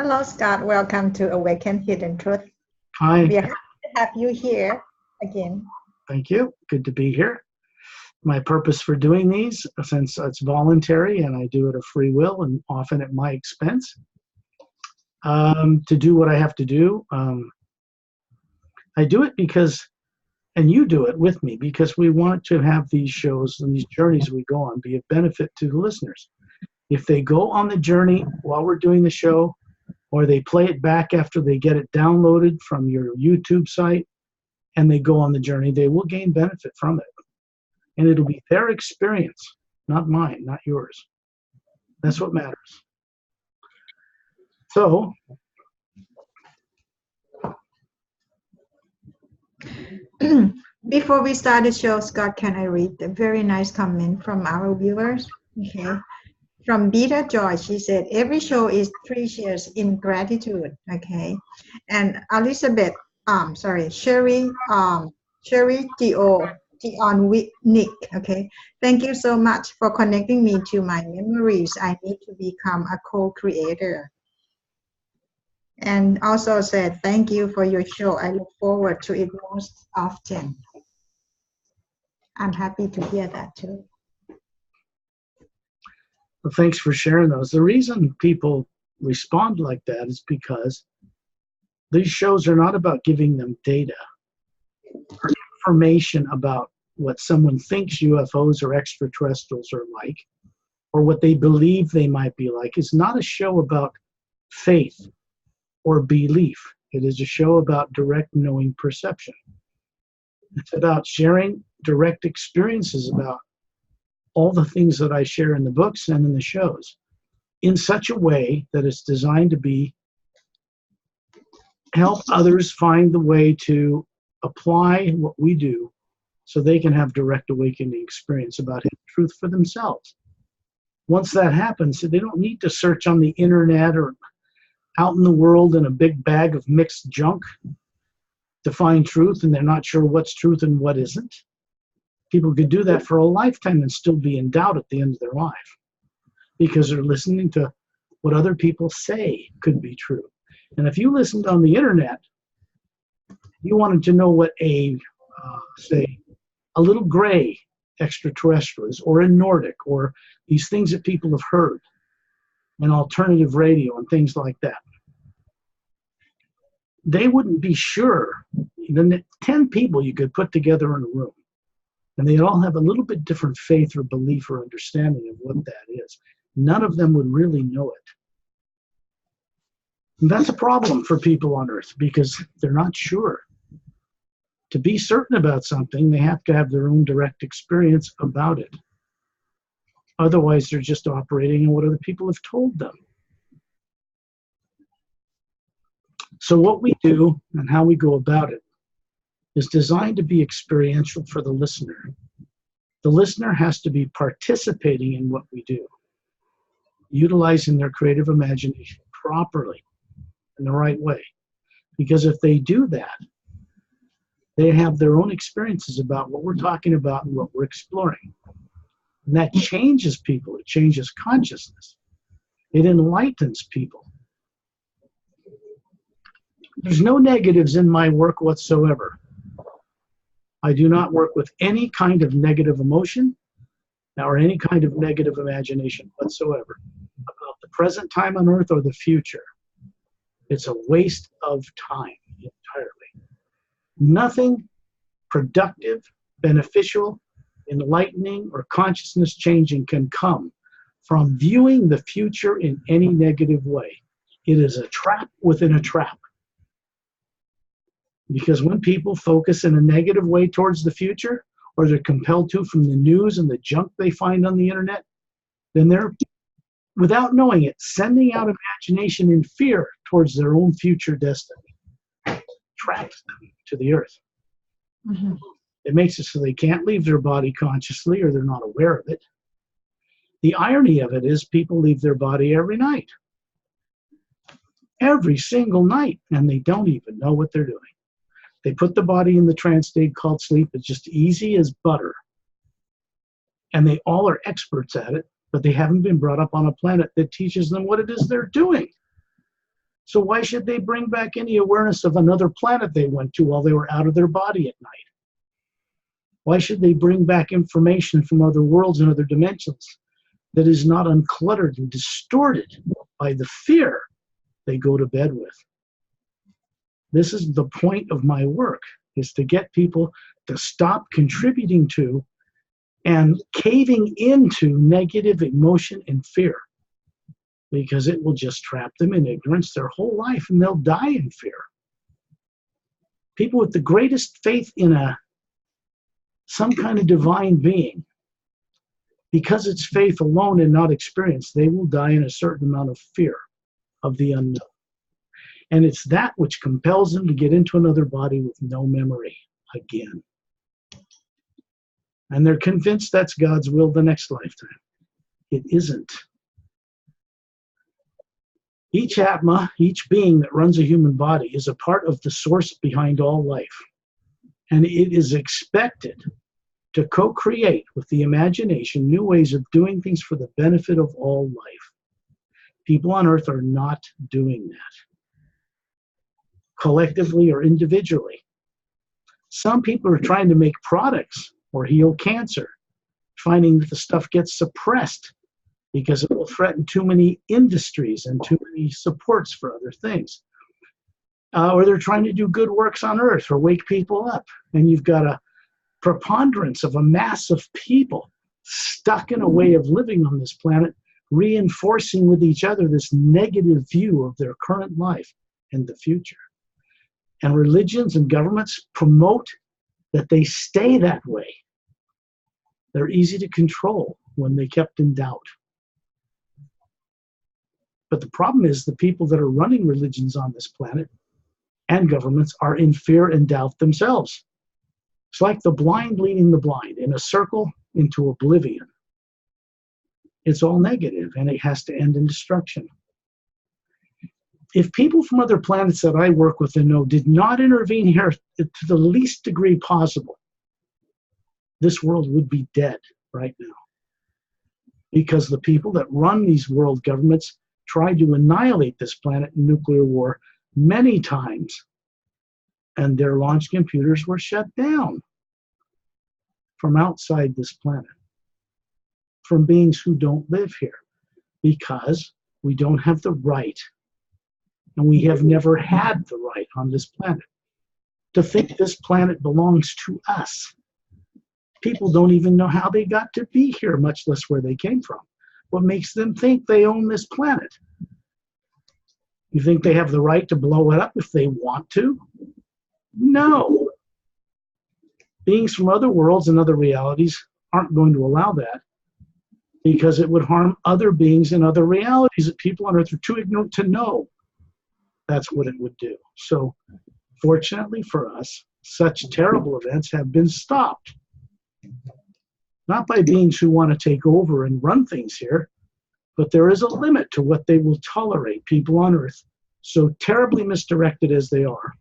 Hello, Scott. Welcome to Awaken Hidden Truth. Hi, We are happy to have you here again. thank you. Good to be here. My purpose for doing these, since it's voluntary and I do it of free will and often at my expense, to do what I have to do. I do it because, and you do it with me, because we want to have these shows and these journeys we go on be of benefit to the listeners. If they go on the journey while we're doing the show, or they play it back after they get it downloaded from your YouTube site, and they go on the journey, they will gain benefit from it. And it'll be their experience, not mine, not yours. That's what matters. So, Before we start the show, Scott, can I read a very nice comment from our viewers? Okay. From Beta Joy, she said, every show is precious in gratitude. Okay. And Elizabeth, Sherry Dion Nick. Okay. Thank you so much for connecting me to my memories. I need to become a co-creator. And also said, thank you for your show. I look forward to it most often. I'm happy to hear that too. well, thanks for sharing those. The reason people respond like that is because these shows are not about giving them data or information about what someone thinks UFOs or extraterrestrials are like, or what they believe they might be like. It's not a show about faith or belief. It is a show about direct knowing perception. It's about sharing direct experiences about all the things that I share in the books and in the shows in such a way that it's designed to help others find the way to apply what we do so they can have direct awakening experience about hidden truth for themselves. Once that happens, they don't need to search on the internet or out in the world in a big bag of mixed junk to find truth, and they're not sure what's truth and what isn't. People could do that for a lifetime and still be in doubt at the end of their life because they're listening to what other people say could be true. And if you listened on the internet, you wanted to know what say, a little gray extraterrestrial is, or a Nordic, or these things that people have heard, and alternative radio and things like that. They wouldn't be sure. Even 10 people you could put together in a room, and they'd all have a little bit different faith or belief or understanding of what that is. None of them would really know it. And that's a problem for people on Earth because they're not sure. To be certain about something, they have to have their own direct experience about it. Otherwise, they're just operating on what other people have told them. So what we do and how we go about it is designed to be experiential for the listener. The listener has to be participating in what we do, utilizing their creative imagination properly in the right way. Because if they do that, they have their own experiences about what we're talking about and what we're exploring. And that changes people. It changes consciousness. It enlightens people. There's no negatives in my work whatsoever. I do not work with any kind of negative emotion or any kind of negative imagination whatsoever about the present time on Earth or the future. It's a waste of time entirely. Nothing productive, beneficial, enlightening, or consciousness changing can come from viewing the future in any negative way. It is a trap within a trap. Because when people focus in a negative way towards the future, or they're compelled to from the news and the junk they find on the internet, then they're, without knowing it, sending out imagination and fear towards their own future destiny. Traps them to the earth. Mm-hmm. It makes it so they can't leave their body consciously, or they're not aware of it. The irony of it is people leave their body every night. Every single night, and they don't even know what they're doing. They put the body in the trance state called sleep. It's just easy as butter. And they all are experts at it, but they haven't been brought up on a planet that teaches them what it is they're doing. So why should they bring back any awareness of another planet they went to while they were out of their body at night? Why should they bring back information from other worlds and other dimensions that is not uncluttered and distorted by the fear they go to bed with? This is the point of my work, is to get people to stop contributing to and caving into negative emotion and fear, because it will just trap them in ignorance their whole life and they'll die in fear. People with the greatest faith in some kind of divine being, because it's faith alone and not experience, they will die in a certain amount of fear of the unknown. And it's that which compels them to get into another body with no memory again. And they're convinced that's God's will the next lifetime. It isn't. Each Atma, each being that runs a human body, is a part of the source behind all life. And it is expected to co-create with the imagination new ways of doing things for the benefit of all life. People on Earth are not doing that, collectively or individually. Some people are trying to make products or heal cancer, finding that the stuff gets suppressed because it will threaten too many industries and too many supports for other things. Or they're trying to do good works on Earth or wake people up. And you've got a preponderance of a mass of people stuck in a way of living on this planet, reinforcing with each other this negative view of their current life and the future. And religions and governments promote that they stay that way. They're easy to control when they're kept in doubt. But the problem is the people that are running religions on this planet and governments are in fear and doubt themselves. It's like the blind leading the blind in a circle into oblivion. It's all negative and it has to end in destruction. If people from other planets that I work with and know did not intervene here to the least degree possible, this world would be dead right now. Because the people that run these world governments tried to annihilate this planet in nuclear war many times, and their launch computers were shut down from outside this planet, from beings who don't live here, because we don't have the right, and we have never had the right on this planet, to think this planet belongs to us. People don't even know how they got to be here, much less where they came from. What makes them think they own this planet? You think they have the right to blow it up if they want to? No. Beings from other worlds and other realities aren't going to allow that, because it would harm other beings in other realities that people on Earth are too ignorant to know that's what it would do. So, fortunately for us, such terrible events have been stopped. Not by beings who want to take over and run things here, but there is a limit to what they will tolerate, people on Earth, so terribly misdirected as they are,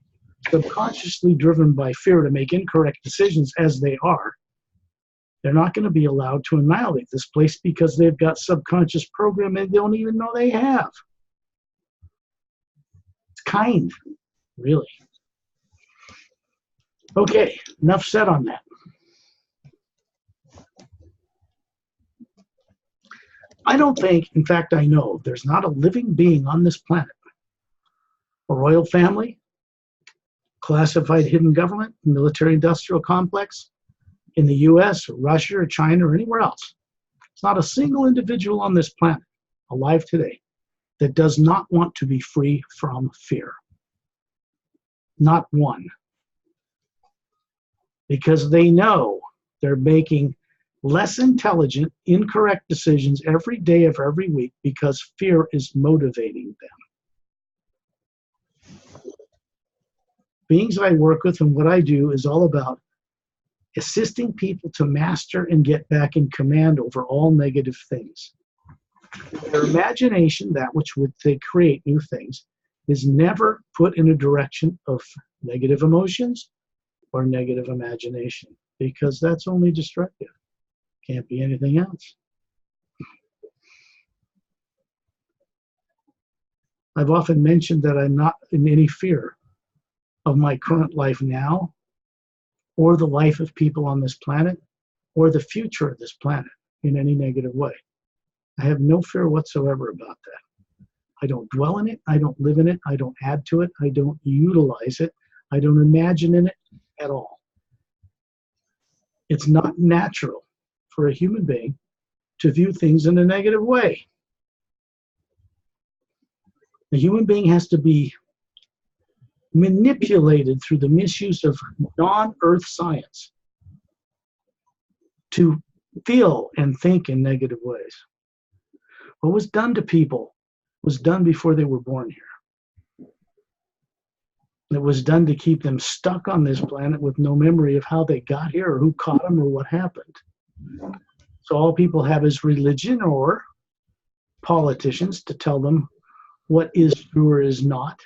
subconsciously driven by fear to make incorrect decisions as they are. They're not going to be allowed to annihilate this place because they've got subconscious programming they don't even know they have. It's kind, really. Okay, enough said on that. I don't think, in fact, I know, there's not a living being on this planet, a royal family, classified hidden government, military-industrial complex, in the US, or Russia, or China, or anywhere else. It's not a single individual on this planet, alive today, that does not want to be free from fear. Not one. Because they know they're making less intelligent, incorrect decisions every day of every week because fear is motivating them. Beings I work with and what I do is all about assisting people to master and get back in command over all negative things. Their imagination, that which would they create new things, is never put in a direction of negative emotions or negative imagination, because that's only destructive. Can't be anything else. I've often mentioned that I'm not in any fear of my current life now, or the life of people on this planet, or the future of this planet in any negative way. I have no fear whatsoever about that. I don't dwell in it. I don't live in it. I don't add to it. I don't utilize it. I don't imagine in it at all. It's not natural for a human being to view things in a negative way. The human being has to be manipulated through the misuse of non-earth science to feel and think in negative ways. What was done to people was done before they were born here. It was done to keep them stuck on this planet with no memory of how they got here or who caught them or what happened. So all people have is religion or politicians to tell them what is true or is not.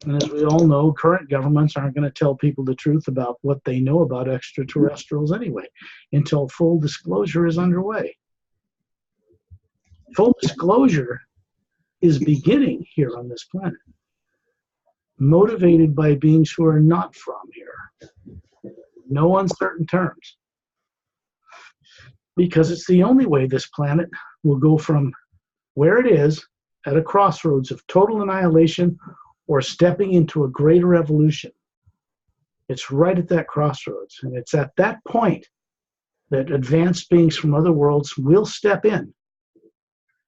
And as we all know, current governments aren't going to tell people the truth about what they know about extraterrestrials anyway, until full disclosure is underway. Full disclosure is beginning here on this planet, motivated by beings who are not from here. No uncertain terms. Because it's the only way this planet will go from where it is at a crossroads of total annihilation or stepping into a greater evolution. It's right at that crossroads. And it's at that point that advanced beings from other worlds will step in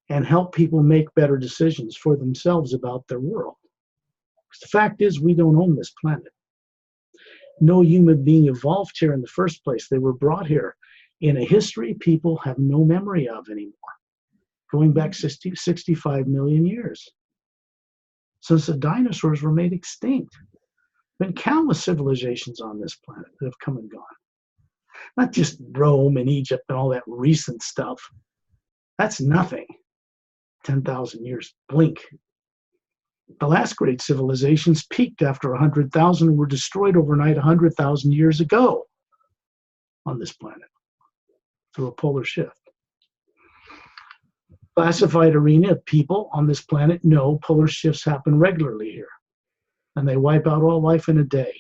and help people make better decisions for themselves about their world. Because the fact is, we don't own this planet. No human being evolved here in the first place. They were brought here in a history people have no memory of anymore, going back 65 million years. Since the dinosaurs were made extinct. Been countless civilizations on this planet that have come and gone. Not just Rome and Egypt and all that recent stuff. That's nothing. 10,000 years, blink. The last great civilizations peaked after 100,000 and were destroyed overnight 100,000 years ago on this planet through a polar shift. Classified arena of people on this planet know polar shifts happen regularly here, and they wipe out all life in a day.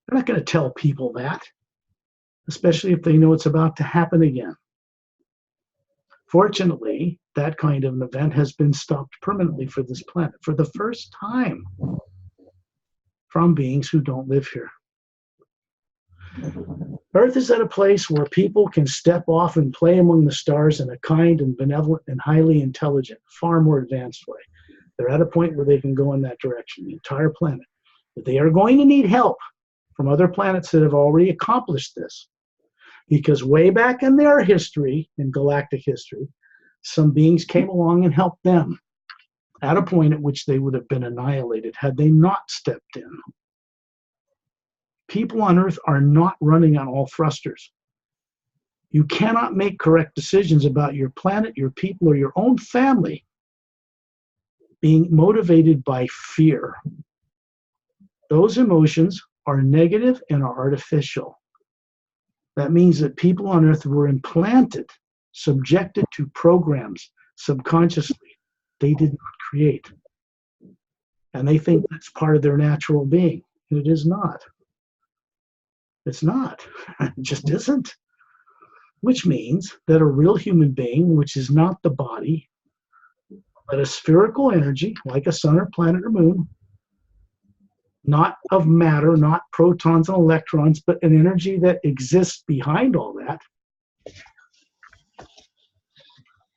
They're not going to tell people that, especially if they know it's about to happen again. Fortunately, that kind of an event has been stopped permanently for this planet for the first time from beings who don't live here. Earth is at a place where people can step off and play among the stars in a kind and benevolent and highly intelligent, far more advanced way. They're at a point where they can go in that direction, the entire planet. But they are going to need help from other planets that have already accomplished this. Because way back in their history, in galactic history, some beings came along and helped them at a point at which they would have been annihilated had they not stepped in. People on Earth are not running on all thrusters. You cannot make correct decisions about your planet, your people, or your own family being motivated by fear. Those emotions are negative and are artificial. That means that people on Earth were implanted, subjected to programs subconsciously they did not create. And they think that's part of their natural being. And it is not. It's not. It just isn't. Which means that a real human being, which is not the body, but a spherical energy, like a sun or planet or moon, not of matter, not protons and electrons, but an energy that exists behind all that.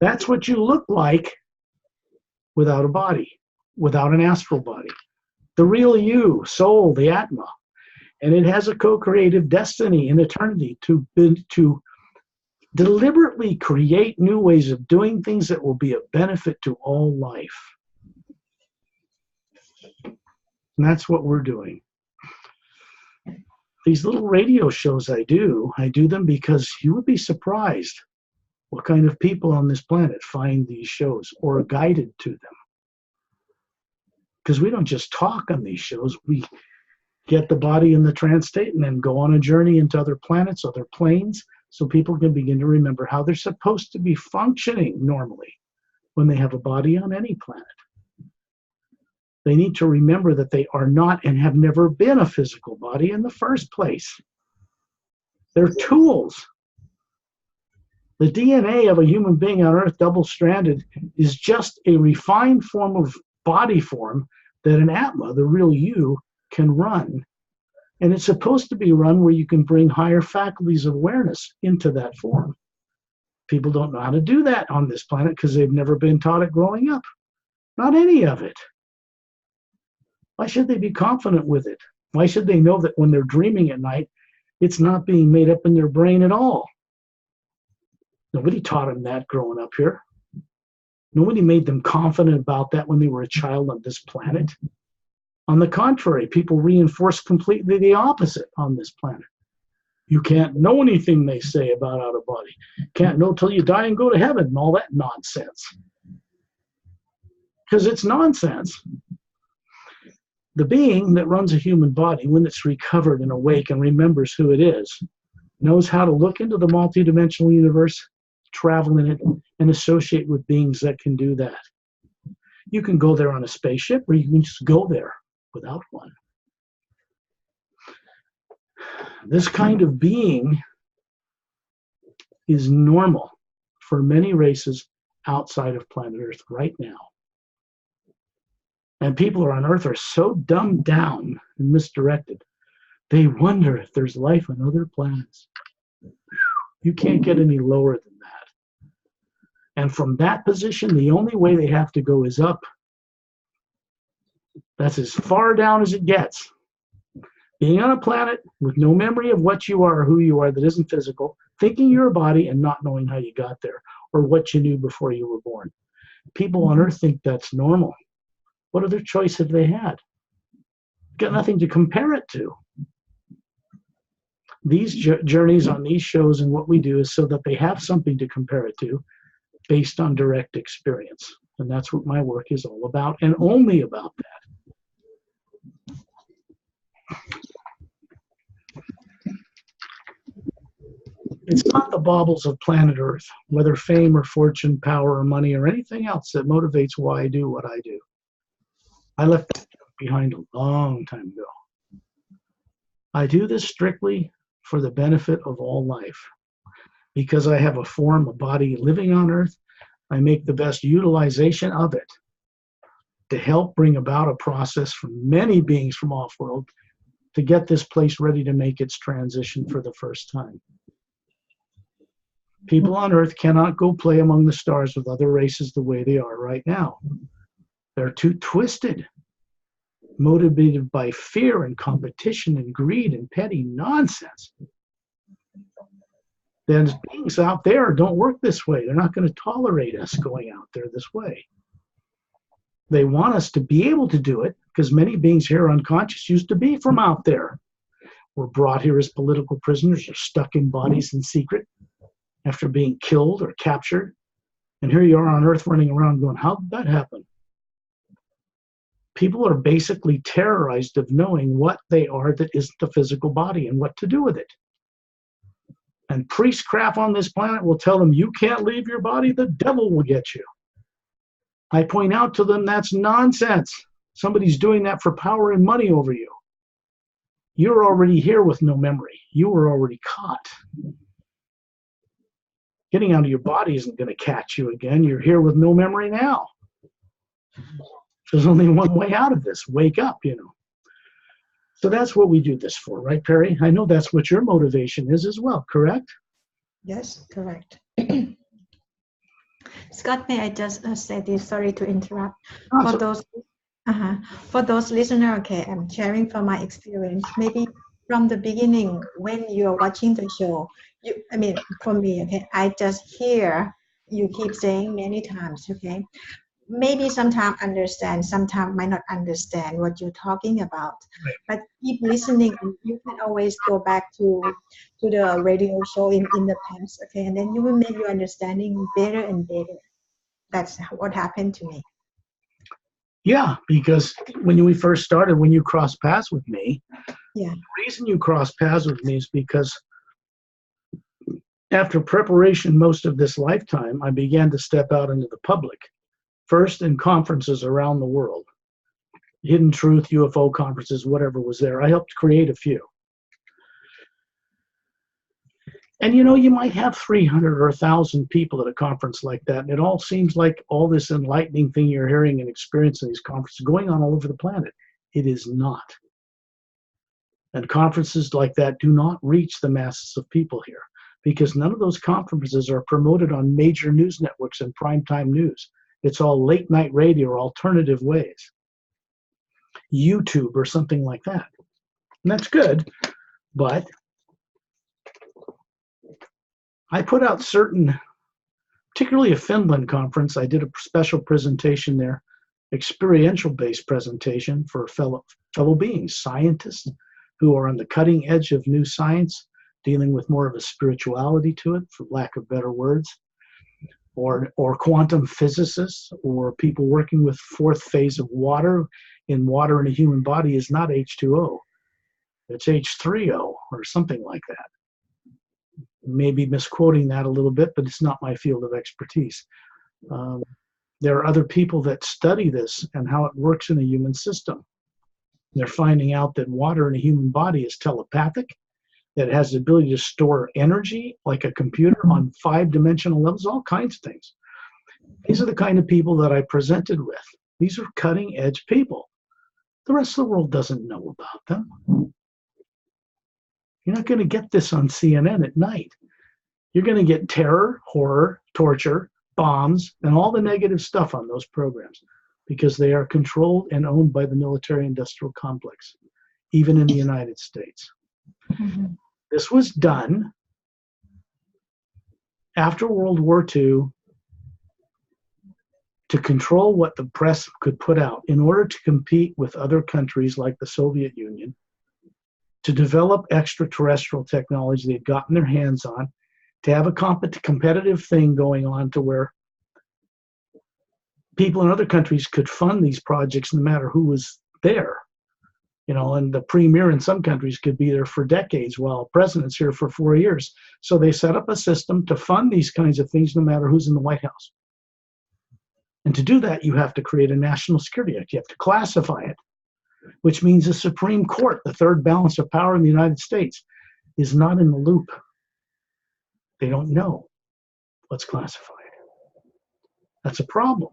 That's what you look like without a body, without an astral body. The real you, soul, the Atma. And it has a co-creative destiny in eternity to deliberately create new ways of doing things that will be of benefit to all life. And that's what we're doing. These little radio shows I do them because you would be surprised what kind of people on this planet find these shows or are guided to them. Because we don't just talk on these shows, we get the body in the trance state and then go on a journey into other planets, other planes, so people can begin to remember how they're supposed to be functioning normally when they have a body on any planet. They need to remember that they are not and have never been a physical body in the first place. They're tools. The DNA of a human being on Earth, double-stranded, is just a refined form of body form that an Atma, the real you, can run. And it's supposed to be run where you can bring higher faculties of awareness into that form. People don't know how to do that on this planet because they've never been taught it growing up. Not any of it. Why should they be confident with it? Why should they know that when they're dreaming at night, it's not being made up in their brain at all? Nobody taught them that growing up here. Nobody made them confident about that when they were a child on this planet. On the contrary, people reinforce completely the opposite on this planet. You can't know anything they say about out of body. Can't know till you die and go to heaven and all that nonsense. Because it's nonsense. The being that runs a human body, when it's recovered and awake and remembers who it is, knows how to look into the multidimensional universe, travel in it, and associate with beings that can do that. You can go there on a spaceship, or you can just go there without one. This kind of being is normal for many races outside of planet Earth right now. And people on Earth are so dumbed down and misdirected, they wonder if there's life on other planets. You can't get any lower than that. And from that position, the only way they have to go is up. That's as far down as it gets. Being on a planet with no memory of what you are or who you are that isn't physical, thinking you're a body and not knowing how you got there or what you knew before you were born. People on Earth think that's normal. What other choice have they had? Got nothing to compare it to. These journeys on these shows and what we do is so that they have something to compare it to based on direct experience. And that's what my work is all about, and only about that. It's not the baubles of planet Earth, whether fame or fortune, power or money or anything else that motivates why I do what I do. I left that behind a long time ago. I do this strictly for the benefit of all life. Because I have a form, a body living on Earth, I make the best utilization of it to help bring about a process for many beings from off-world to get this place ready to make its transition for the first time. People on Earth cannot go play among the stars with other races the way they are right now. They're too twisted, motivated by fear and competition and greed and petty nonsense. Then beings out there don't work this way. They're not going to tolerate us going out there this way. They want us to be able to do it because many beings here unconscious used to be from out there. Were brought here as political prisoners or stuck in bodies in secret after being killed or captured. And here you are on Earth running around going, how did that happen? People are basically terrorized of knowing what they are that isn't the physical body and what to do with it. And priestcraft on this planet will tell them, you can't leave your body, the devil will get you. I point out to them, that's nonsense. Somebody's doing that for power and money over you. You're already here with no memory. You were already caught. Getting out of your body isn't going to catch you again. You're here with no memory now. There's only one way out of this. Wake up, you know. So that's what we do this for, right, Pari? I know that's what your motivation is as well, correct? Yes, correct. Scott, may I just say this? Sorry to interrupt. For those listeners, okay, I'm sharing from my experience. Maybe from the beginning, when you're watching the show, for me, okay, I just hear you keep saying many times, okay. Maybe sometimes understand, sometimes might not understand what you're talking about. Right. But keep listening, and you can always go back to the radio show in the past, okay, and then you will make your understanding better and better. That's what happened to me. Yeah, because when we first started, when you crossed paths with me, yeah, the reason you crossed paths with me is because after preparation most of this lifetime, I began to step out into the public. First in conferences around the world. Hidden Truth, UFO conferences, whatever was there. I helped create a few. And you know, you might have 300 or 1,000 people at a conference like that, and it all seems like all this enlightening thing you're hearing and experiencing these conferences going on all over the planet. It is not. And conferences like that do not reach the masses of people here, because none of those conferences are promoted on major news networks and primetime news. It's all late night radio or alternative ways. YouTube or something like that. And that's good, but I put out certain, particularly a Finland conference, I did a special presentation there, experiential-based presentation for fellow beings, scientists who are on the cutting edge of new science, dealing with more of a spirituality to it, for lack of better words, or quantum physicists, or people working with fourth phase of water. In water in a human body is not H2O, it's H3O or something like that. Maybe misquoting that a little bit, but it's not my field of expertise. There are other people that study this and how it works in a human system. They're finding out that water in a human body is telepathic, that it has the ability to store energy like a computer on 5-dimensional levels, all kinds of things. These are the kind of people that I presented with. These are cutting edge people. The rest of the world doesn't know about them. You're not going to get this on CNN at night. You're going to get terror, horror, torture, bombs, and all the negative stuff on those programs, because they are controlled and owned by the military-industrial complex, even in the United States. Mm-hmm. This was done after World War II to control what the press could put out in order to compete with other countries like the Soviet Union, to develop extraterrestrial technology they'd gotten their hands on, to have a competitive thing going on to where people in other countries could fund these projects no matter who was there. You know, and the premier in some countries could be there for decades while the president's here for 4 years. So they set up a system to fund these kinds of things no matter who's in the White House. And to do that, you have to create a national security act. You have to classify it, which means the Supreme Court, the third balance of power in the United States, is not in the loop. They don't know what's classified. That's a problem,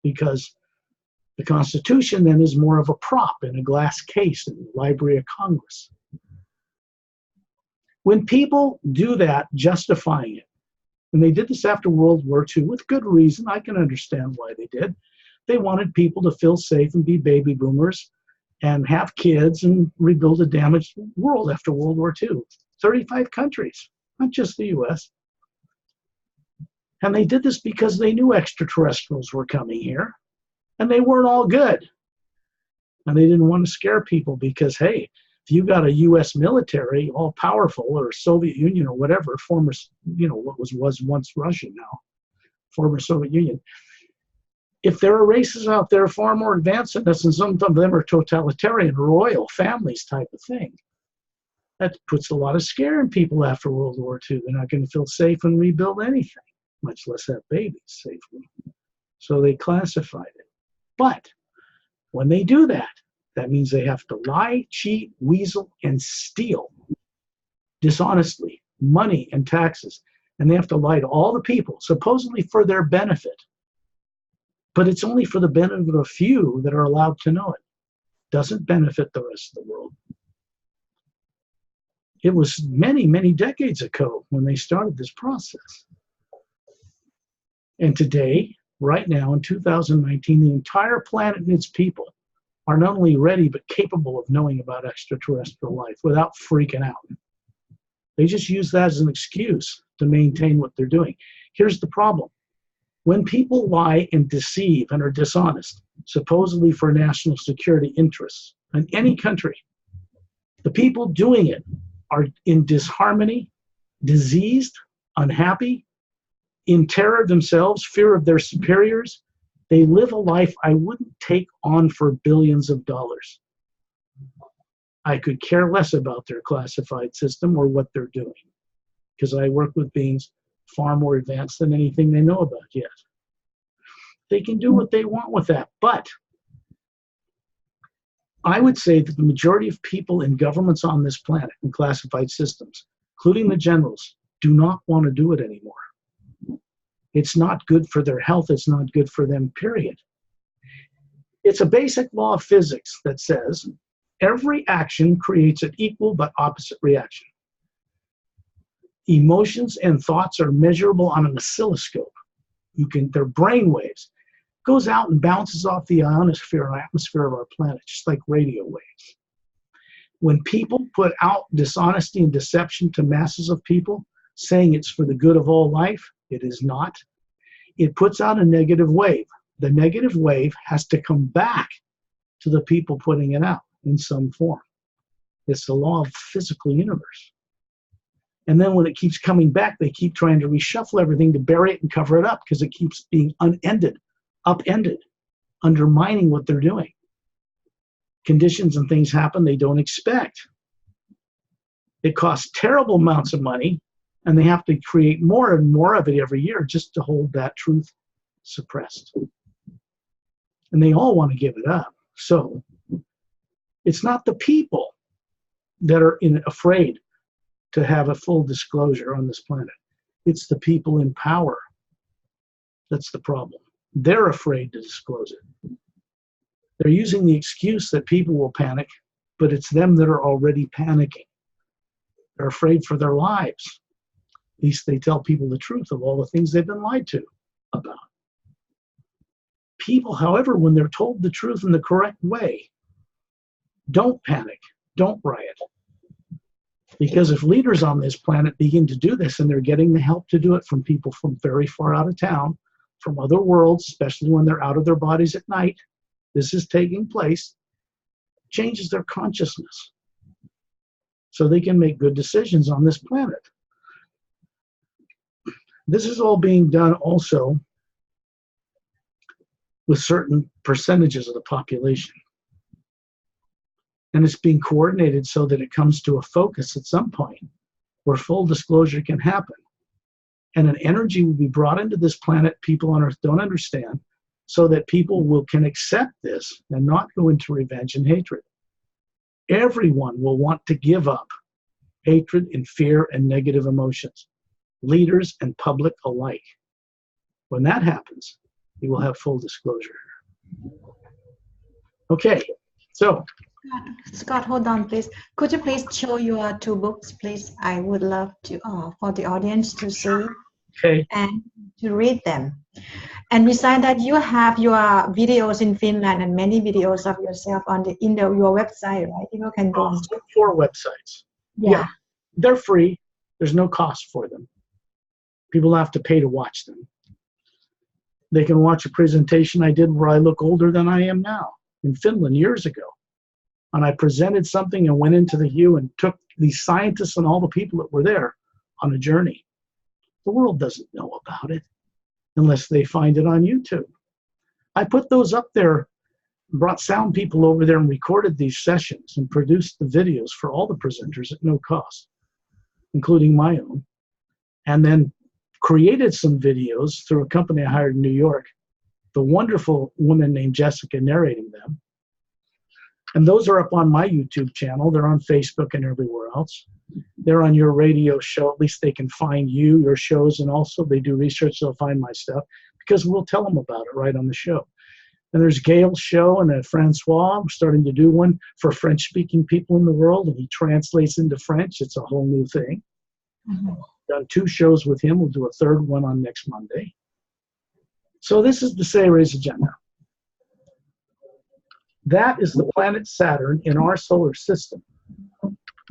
because the Constitution then is more of a prop in a glass case in the Library of Congress. When people do that, justifying it, and they did this after World War II with good reason, I can understand why they did. They wanted people to feel safe and be baby boomers and have kids and rebuild a damaged world after World War II. 35 countries, not just the US. And they did this because they knew extraterrestrials were coming here, and they weren't all good. And they didn't want to scare people because, hey, if you got a US military, all powerful, or Soviet Union or whatever, former, you know, what was once Russia now, former Soviet Union, if there are races out there far more advanced than us, and some of them are totalitarian, royal families type of thing, that puts a lot of scare in people after World War II. They're not going to feel safe and rebuild anything, much less have babies safely. So they classified it. But when they do that, that means they have to lie, cheat, weasel, and steal dishonestly money and taxes. And they have to lie to all the people, supposedly for their benefit. But it's only for the benefit of a few that are allowed to know it. Doesn't benefit the rest of the world. It was many, many decades ago when they started this process. And today, right now in 2019, the entire planet and its people are not only ready but capable of knowing about extraterrestrial life without freaking out. They just use that as an excuse to maintain what they're doing. Here's the problem. When people lie and deceive and are dishonest, supposedly for national security interests in any country, the people doing it are in disharmony, diseased, unhappy, in terror themselves, fear of their superiors. They live a life I wouldn't take on for billions of dollars. I could care less about their classified system or what they're doing, because I work with beings far more advanced than anything they know about yet. They can do what they want with that, but I would say that the majority of people in governments on this planet, in classified systems, including the generals, do not want to do it anymore. It's not good for their health. It's not good for them, period. It's a basic law of physics that says every action creates an equal but opposite reaction. Emotions and thoughts are measurable on an oscilloscope. They're brain waves. Goes out and bounces off the ionosphere and atmosphere of our planet, just like radio waves. When people put out dishonesty and deception to masses of people, saying it's for the good of all life, it is not. It puts out a negative wave. The negative wave has to come back to the people putting it out in some form. It's the law of the physical universe. And then when it keeps coming back, they keep trying to reshuffle everything to bury it and cover it up because it keeps being upended, undermining what they're doing. Conditions and things happen they don't expect. It costs terrible amounts of money, and they have to create more and more of it every year just to hold that truth suppressed. And they all want to give it up. So it's not the people that are afraid to have a full disclosure on this planet. It's the people in power. That's the problem. They're afraid to disclose it. They're using the excuse that people will panic, but it's them that are already panicking. They're afraid for their lives. At least they tell people the truth of all the things they've been lied to about. People, however, when they're told the truth in the correct way, don't panic, don't riot. Because if leaders on this planet begin to do this, and they're getting the help to do it from people from very far out of town, from other worlds, especially when they're out of their bodies at night, this is taking place, changes their consciousness so they can make good decisions on this planet. This is all being done also with certain percentages of the population. And it's being coordinated so that it comes to a focus at some point where full disclosure can happen. And an energy will be brought into this planet people on Earth don't understand, so that people can accept this and not go into revenge and hatred. Everyone will want to give up hatred and fear and negative emotions, leaders and public alike. When that happens, you will have full disclosure. Okay, so. Scott, hold on, please. Could you please show your 2 books, please? I would love to for the audience to see and to read them. And beside that, you have your videos in Finland and many videos of yourself on your website, right? People can go on. 4 websites. Yeah. They're free. There's no cost for them. People have to pay to watch them. They can watch a presentation I did where I look older than I am now in Finland years ago. And I presented something and went into the U and took these scientists and all the people that were there on a journey. The world doesn't know about it unless they find it on YouTube. I put those up there, brought sound people over there and recorded these sessions and produced the videos for all the presenters at no cost, including my own. And then created some videos through a company I hired in New York, the wonderful woman named Jessica narrating them. And those are up on my YouTube channel. They're on Facebook and everywhere else. They're on your radio show. At least they can find you, your shows, and also they do research. They'll find my stuff because we'll tell them about it right on the show. And there's Gail's show and Francois. I'm starting to do one for French-speaking people in the world, and he translates into French. It's a whole new thing. Mm-hmm. Done 2 shows with him. We'll do a 3rd one on next Monday. So this is the Sayre's agenda. That is the planet Saturn in our solar system.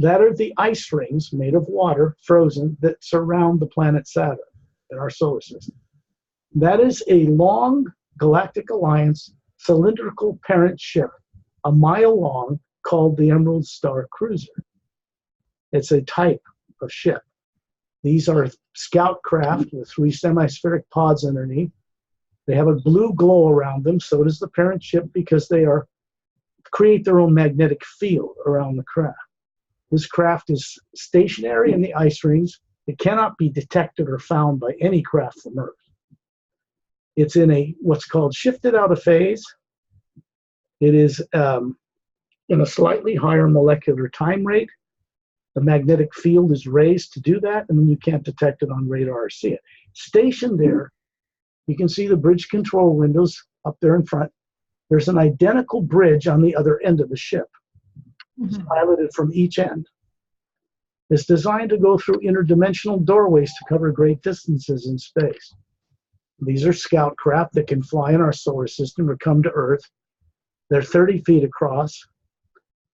That are the ice rings made of water, frozen, that surround the planet Saturn in our solar system. That is a long galactic alliance cylindrical parent ship, a mile long, called the Emerald Star Cruiser. It's a type of ship. These are scout craft with 3 semispheric pods underneath. They have a blue glow around them, so does the parent ship, because they create their own magnetic field around the craft. This craft is stationary in the ice rings. It cannot be detected or found by any craft from Earth. It's in what's called shifted out of phase. It is in a slightly higher molecular time rate. The magnetic field is raised to do that, and then you can't detect it on radar or see it. Stationed there, you can see the bridge control windows up there in front. There's an identical bridge on the other end of the ship. It's piloted from each end. It's designed to go through interdimensional doorways to cover great distances in space. These are scout craft that can fly in our solar system or come to Earth. They're 30 feet across.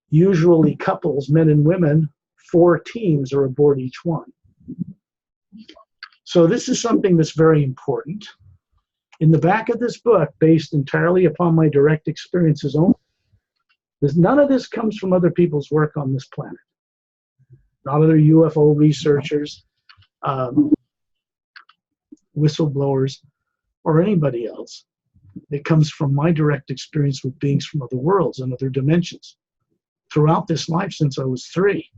Usually couples, men and women, 4 teams are aboard each one. So this is something that's very important. In the back of this book, based entirely upon my direct experiences only, none of this comes from other people's work on this planet. Not other UFO researchers, whistleblowers, or anybody else. It comes from my direct experience with beings from other worlds and other dimensions throughout this life since I was 3.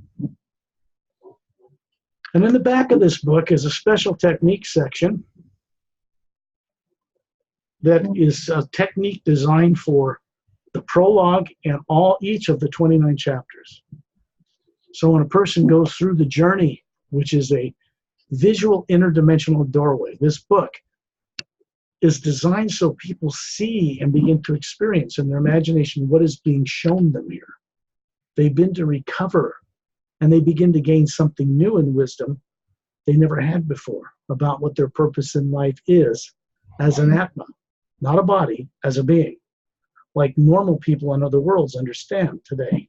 And in the back of this book is a special technique section that is a technique designed for the prologue and each of the 29 chapters. So when a person goes through the journey, which is a visual interdimensional doorway, this book is designed so people see and begin to experience in their imagination what is being shown them here. They begin to recover, and they begin to gain something new in wisdom they never had before about what their purpose in life is as an Atma, not a body, as a being, like normal people in other worlds understand today.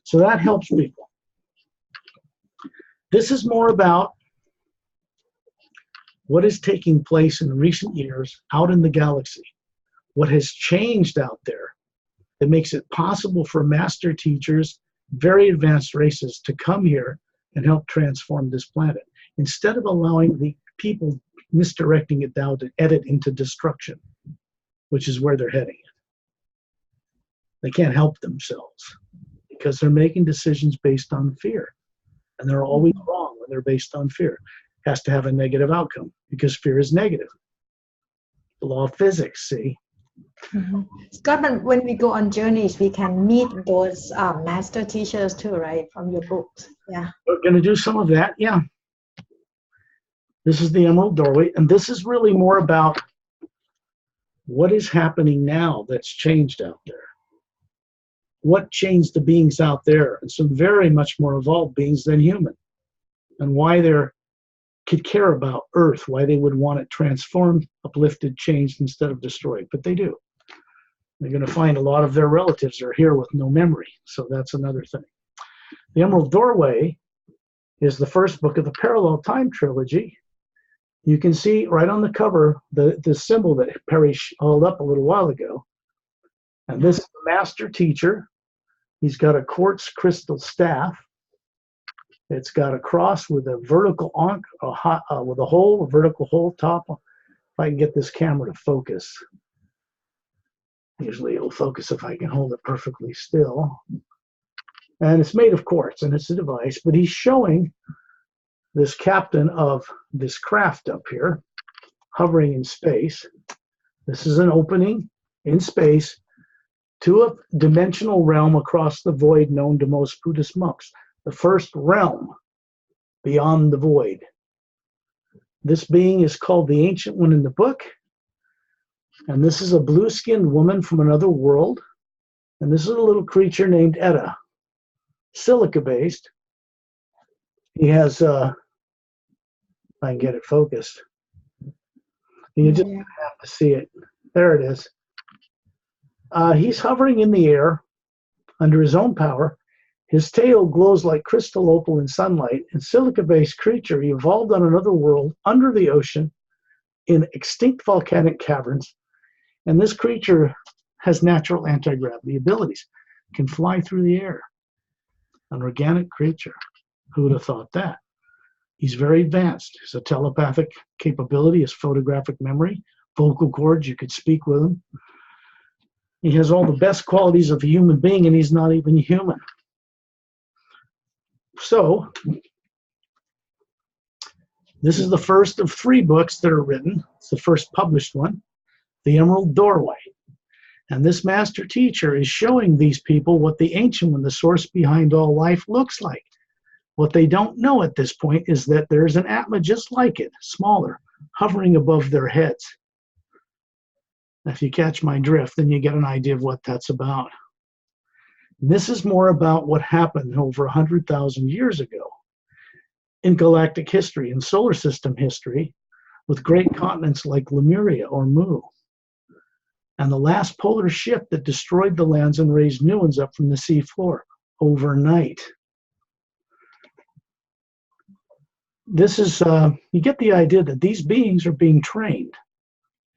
So that helps people. This is more about what is taking place in recent years out in the galaxy, what has changed out there that makes it possible for master teachers, very advanced races to come here and help transform this planet, instead of allowing the people misdirecting it down to edit into destruction, which is where they're heading. They can't help themselves because they're making decisions based on fear, and they're always wrong when they're based on fear. Has to have a negative outcome because fear is negative. The law of physics, see? Scott, when we go on journeys, we can meet those master teachers too, right? From your books. Yeah. We're going to do some of that, yeah. This is the Emerald Doorway, and this is really more about what is happening now that's changed out there. What changed the beings out there, and some very much more evolved beings than human, and why they're could care about Earth, why they would want it transformed, uplifted, changed instead of destroyed, but they do. They're going to find a lot of their relatives are here with no memory, so that's another thing. The Emerald Doorway is the first book of the Parallel Time Trilogy. You can see right on the cover the symbol that Pari held up a little while ago. And this is the master teacher. He's got a quartz crystal staff. It's got a cross with a vertical with a vertical hole top. If I can get this camera to focus. Usually it'll focus if I can hold it perfectly still. And it's made of quartz, and it's a device, but he's showing this captain of this craft up here, hovering in space. This is an opening in space to a dimensional realm across the void known to most Buddhist monks. The first realm beyond the void. This being is called the Ancient One in the book. And this is a blue-skinned woman from another world. And this is a little creature named Etta, silica-based. He has, if I can get it focused. You just have to see it. There it is. He's hovering in the air under his own power. His tail glows like crystal opal in sunlight, and silica-based creature he evolved on another world under the ocean in extinct volcanic caverns. And this creature has natural anti-gravity abilities, can fly through the air. An organic creature. Who would have thought that? He's very advanced. He's a telepathic capability, his photographic memory, vocal cords, you could speak with him. He has all the best qualities of a human being, and he's not even human. So, this is the first of 3 books that are written. It's the first published one, The Emerald Doorway. And this master teacher is showing these people what the ancient one, the source behind all life, looks like. What they don't know at this point is that there's an Atma just like it, smaller, hovering above their heads. If you catch my drift, then you get an idea of what that's about. This is more about what happened over 100,000 years ago in galactic history, in solar system history, with great continents like Lemriel or Mu, and the last polar shift that destroyed the lands and raised new ones up from the sea floor overnight. This is, you get the idea that these beings are being trained.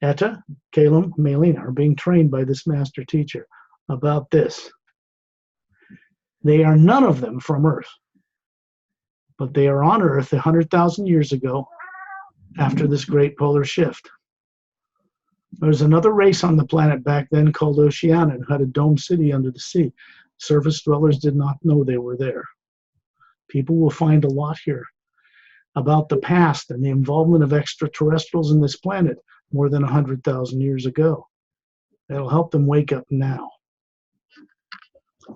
Etta, Caleb, Melina are being trained by this master teacher about this. They are none of them from Earth, but they are on Earth 100,000 years ago after this great polar shift. There was another race on the planet back then called Oceania who had a domed city under the sea. Surface dwellers did not know they were there. People will find a lot here about the past and the involvement of extraterrestrials in this planet more than 100,000 years ago. That'll help them wake up now.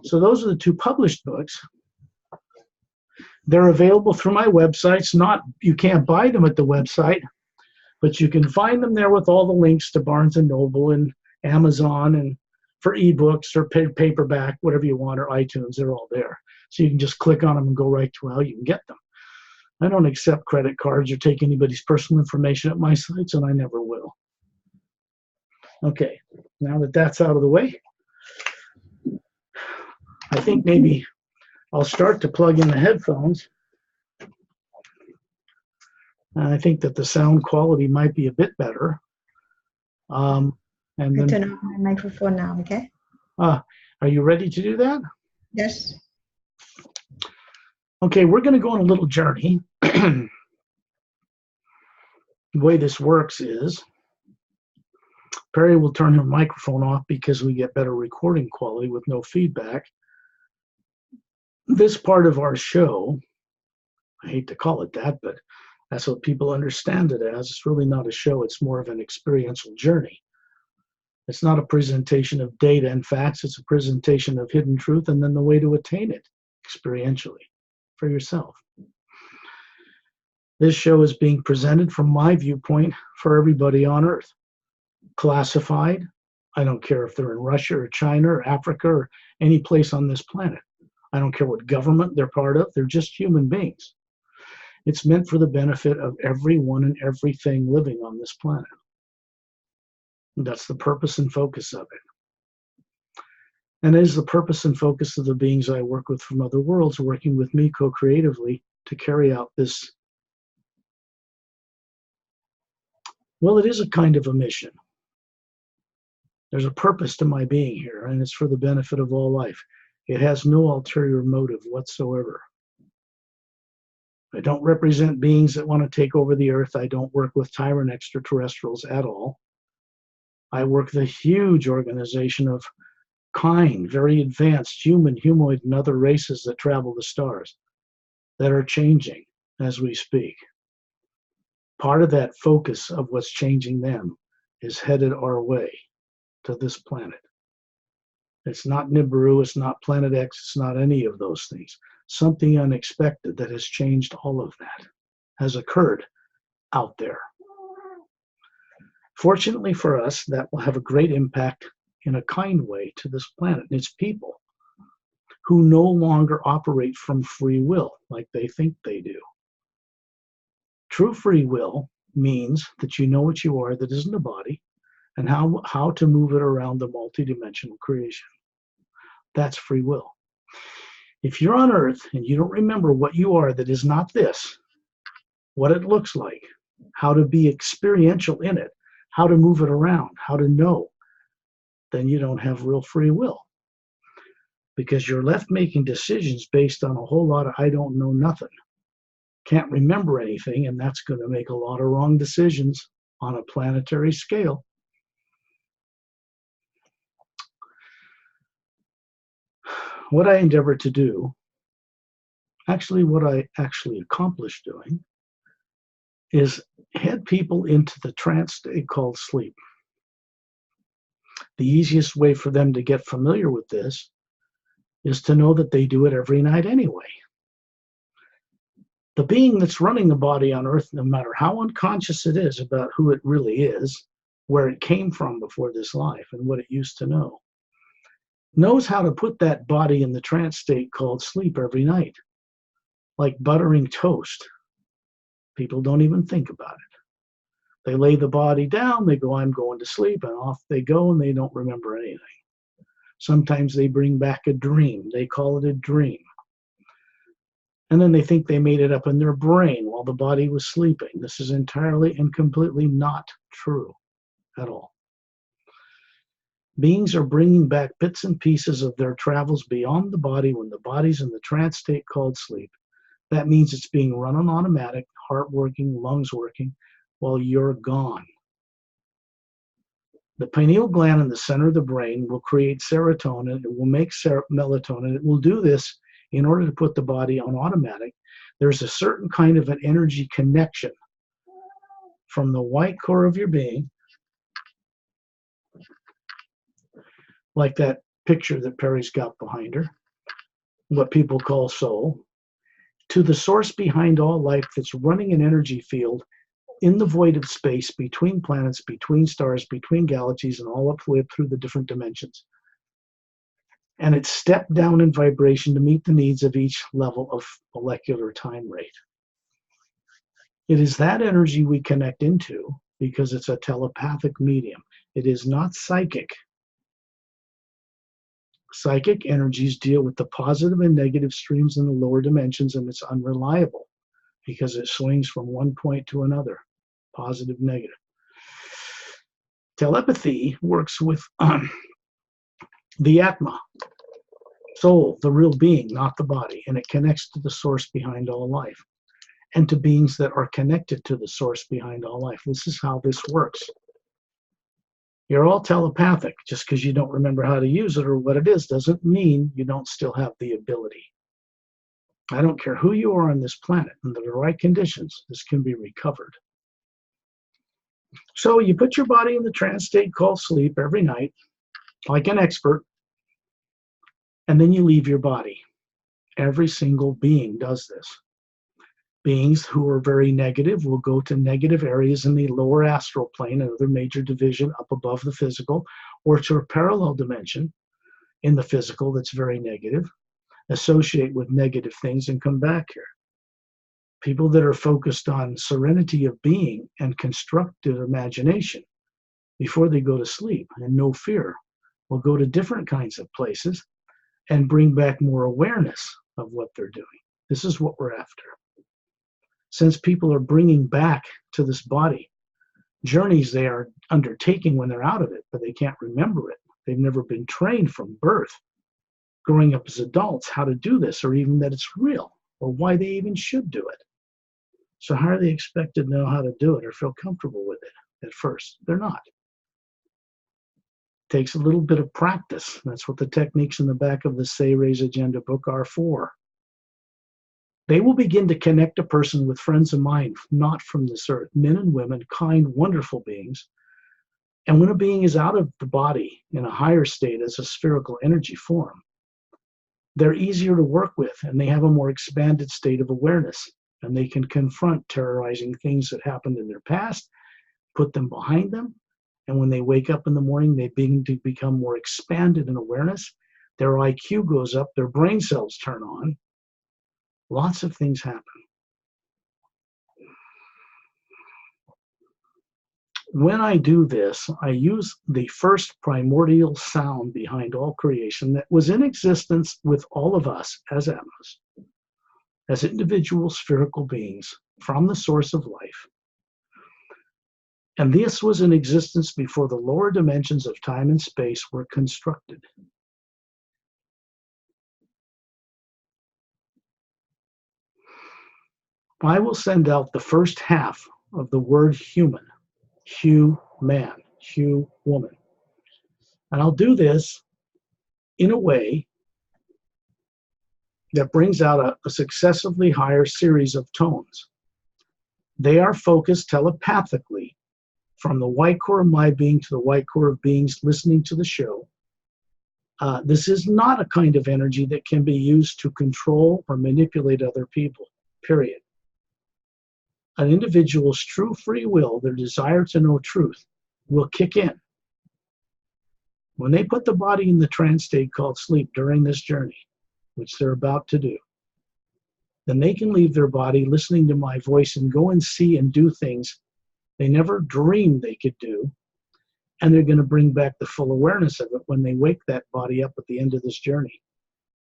So those are the two published books. They're available through my websites. You can't buy them at the website, but you can find them there with all the links to Barnes & Noble and Amazon, and for ebooks or paperback, whatever you want, or iTunes, they're all there. So you can just click on them and go right to how you can get them. I don't accept credit cards or take anybody's personal information at my sites, and I never will. Okay, now that that's out of the way, I think maybe I'll start to plug in the headphones. I think that the sound quality might be a bit better. And then, turn off my microphone now, okay? Are you ready to do that? Yes. Okay, we're going to go on a little journey. The way this works is Pari will turn her microphone off because we get better recording quality with no feedback. This part of our show, I hate to call it that, but that's what people understand it as. It's really not a show. It's more of an experiential journey. It's not a presentation of data and facts. It's a presentation of hidden truth and then the way to attain it experientially for yourself. This show is being presented from my viewpoint for everybody on Earth. Classified. I don't care if they're in Russia or China or Africa or any place on this planet. I don't care what government they're part of. They're just human beings. It's meant for the benefit of everyone and everything living on this planet. And that's the purpose and focus of it. And it is the purpose and focus of the beings I work with from other worlds working with me co-creatively to carry out this. Well, it is a kind of a mission. There's a purpose to my being here, and it's for the benefit of all life. It has no ulterior motive whatsoever. I don't represent beings that want to take over the earth. I don't work with tyrant extraterrestrials at all. I work with a huge organization of kind, very advanced human, humoid, and other races that travel the stars that are changing as we speak. Part of that focus of what's changing them is headed our way to this planet. It's not Nibiru, it's not Planet X, it's not any of those things. Something unexpected that has changed all of that has occurred out there. Fortunately for us, that will have a great impact in a kind way to this planet and its people who no longer operate from free will like they think they do. True free will means that you know what you are that isn't a body and how to move it around the multidimensional creation. That's free will. If you're on Earth and you don't remember what you are that is not this, what it looks like, how to be experiential in it, how to move it around, how to know, then you don't have real free will. Because you're left making decisions based on a whole lot of I don't know nothing. Can't remember anything, and that's going to make a lot of wrong decisions on a planetary scale. What I endeavor to do, actually what I actually accomplished doing, is head people into the trance state called sleep. The easiest way for them to get familiar with this is to know that they do it every night anyway. The being that's running the body on earth, no matter how unconscious it is about who it really is, where it came from before this life and what it used to know, knows how to put that body in the trance state called sleep every night, like buttering toast. People don't even think about it. They lay the body down, they go, I'm going to sleep, and off they go, and they don't remember anything. Sometimes they bring back a dream. They call it a dream. And then they think they made it up in their brain while the body was sleeping. This is entirely and completely not true at all. Beings are bringing back bits and pieces of their travels beyond the body when the body's in the trance state called sleep. That means it's being run on automatic, heart working, lungs working, while you're gone. The pineal gland in the center of the brain will create serotonin. It will make melatonin. It will do this in order to put the body on automatic. There's a certain kind of an energy connection from the white core of your being, like that picture that Pari's got behind her, what people call soul, to the source behind all life that's running an energy field in the void of space between planets, between stars, between galaxies, and all up through the different dimensions. And it's stepped down in vibration to meet the needs of each level of molecular time rate. It is that energy we connect into because it's a telepathic medium. It is not psychic. Psychic energies deal with the positive and negative streams in the lower dimensions, and it's unreliable because it swings from one point to another, positive, negative. Telepathy works with the Atma, soul, the real being, not the body, and it connects to the source behind all life and to beings that are connected to the source behind all life. This is how this works. You're all telepathic. Just because you don't remember how to use it or what it is doesn't mean you don't still have the ability. I don't care who you are on this planet, under the right conditions, this can be recovered. So you put your body in the trance state called sleep every night, like an expert, and then you leave your body. Every single being does this. Beings who are very negative will go to negative areas in the lower astral plane, another major division up above the physical, or to a parallel dimension in the physical that's very negative, associate with negative things, and come back here. People that are focused on serenity of being and constructive imagination before they go to sleep and no fear will go to different kinds of places and bring back more awareness of what they're doing. This is what we're after. Since people are bringing back to this body journeys they are undertaking when they're out of it, but they can't remember it. They've never been trained from birth, growing up as adults, how to do this, or even that it's real, or why they even should do it. So how are they expected to know how to do it or feel comfortable with it at first? They're not. It takes a little bit of practice. That's what the techniques in the back of the Say Raise Agenda book are for. They will begin to connect a person with friends of mine, not from this earth, men and women, kind, wonderful beings. And when a being is out of the body in a higher state as a spherical energy form, they're easier to work with and they have a more expanded state of awareness. And they can confront terrorizing things that happened in their past, put them behind them. And when they wake up in the morning, they begin to become more expanded in awareness. Their IQ goes up, their brain cells turn on. Lots of things happen. When I do this, I use the first primordial sound behind all creation that was in existence with all of us as Atmas, as individual spherical beings from the source of life. And this was in existence before the lower dimensions of time and space were constructed. I will send out the first half of the word human, man, woman. And I'll do this in a way that brings out a successively higher series of tones. They are focused telepathically from the white core of my being to the white core of beings listening to the show. This is not a kind of energy that can be used to control or manipulate other people, period. An individual's true free will, their desire to know truth, will kick in. When they put the body in the trance state called sleep during this journey, which they're about to do, then they can leave their body listening to my voice and go and see and do things they never dreamed they could do. And they're going to bring back the full awareness of it when they wake that body up at the end of this journey,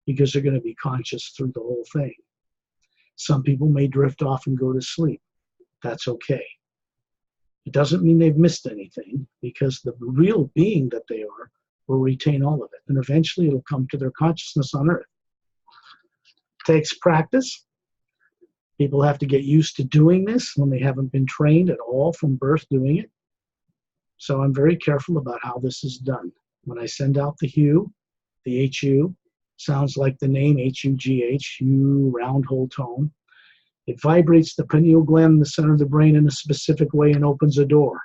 because they're going to be conscious through the whole thing. Some people may drift off and go to sleep. That's okay. It doesn't mean they've missed anything, because the real being that they are will retain all of it. And eventually it'll come to their consciousness on earth. It takes practice. People have to get used to doing this when they haven't been trained at all from birth doing it. So I'm very careful about how this is done. When I send out the HU, the HU, sounds like the name HUGH, U, round hole tone. It vibrates the pineal gland in the center of the brain in a specific way and opens a door.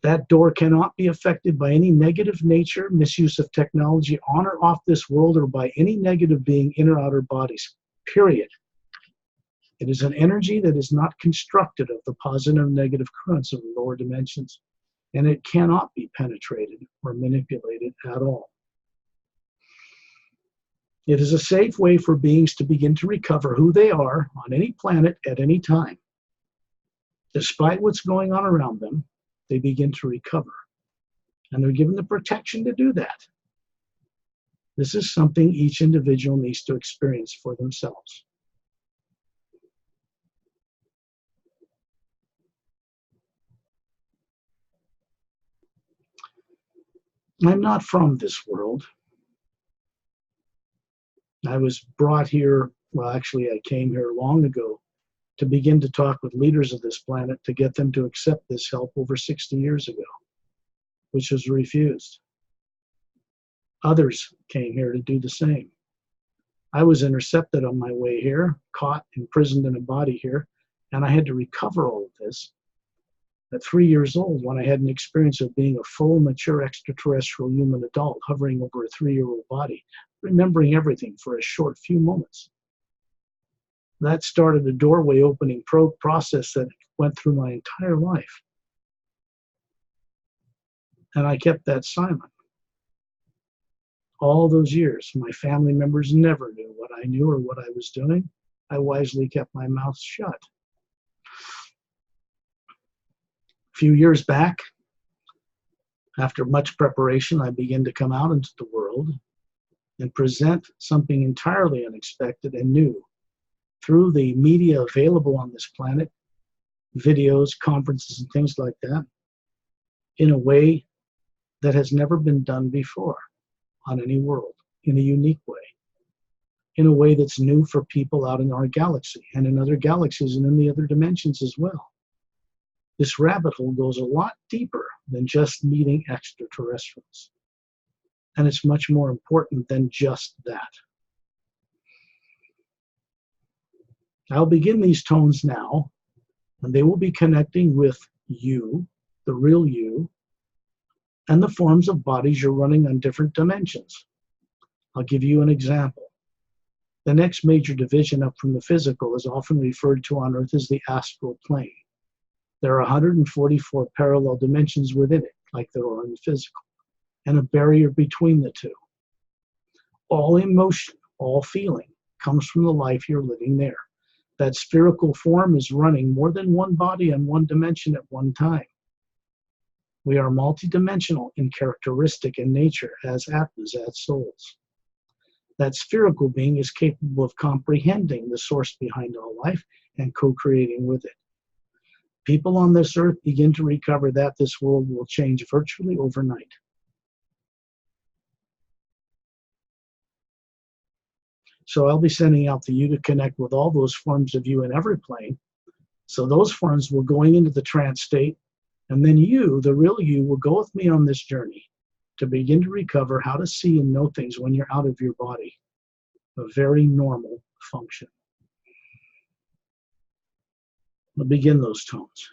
That door cannot be affected by any negative nature, misuse of technology on or off this world, or by any negative being in or outer bodies, period. It is an energy that is not constructed of the positive and negative currents of the lower dimensions, and it cannot be penetrated or manipulated at all. It is a safe way for beings to begin to recover who they are on any planet at any time. Despite what's going on around them, they begin to recover, and they're given the protection to do that. This is something each individual needs to experience for themselves. I'm not from this world. I was brought here, well, actually, I came here long ago to begin to talk with leaders of this planet to get them to accept this help over 60 years ago, which was refused. Others came here to do the same. I was intercepted on my way here, caught, imprisoned in a body here, and I had to recover all of this. At 3 years old, when I had an experience of being a full, mature, extraterrestrial human adult hovering over a 3-year-old body, remembering everything for a short few moments. That started a doorway opening process that went through my entire life. And I kept that silent. All those years, my family members never knew what I knew or what I was doing. I wisely kept my mouth shut. A few years back, after much preparation, I began to come out into the world and present something entirely unexpected and new through the media available on this planet, videos, conferences, and things like that, in a way that has never been done before on any world, in a unique way, in a way that's new for people out in our galaxy and in other galaxies and in the other dimensions as well. This rabbit hole goes a lot deeper than just meeting extraterrestrials. And it's much more important than just that. I'll begin these tones now, and they will be connecting with you, the real you, and the forms of bodies you're running on different dimensions. I'll give you an example. The next major division up from the physical is often referred to on Earth as the astral plane. There are 144 parallel dimensions within it, like there are in the physical, and a barrier between the two. All emotion, all feeling comes from the life you're living there. That spherical form is running more than one body on one dimension at one time. We are multidimensional in characteristic and nature as atmas, as souls. That spherical being is capable of comprehending the source behind all life and co-creating with it. People on this earth begin to recover that, this world will change virtually overnight. So I'll be sending out the you to connect with all those forms of you in every plane. So those forms will going into the trance state, and then you, the real you, will go with me on this journey to begin to recover how to see and know things when you're out of your body. A very normal function. We'll begin those tones.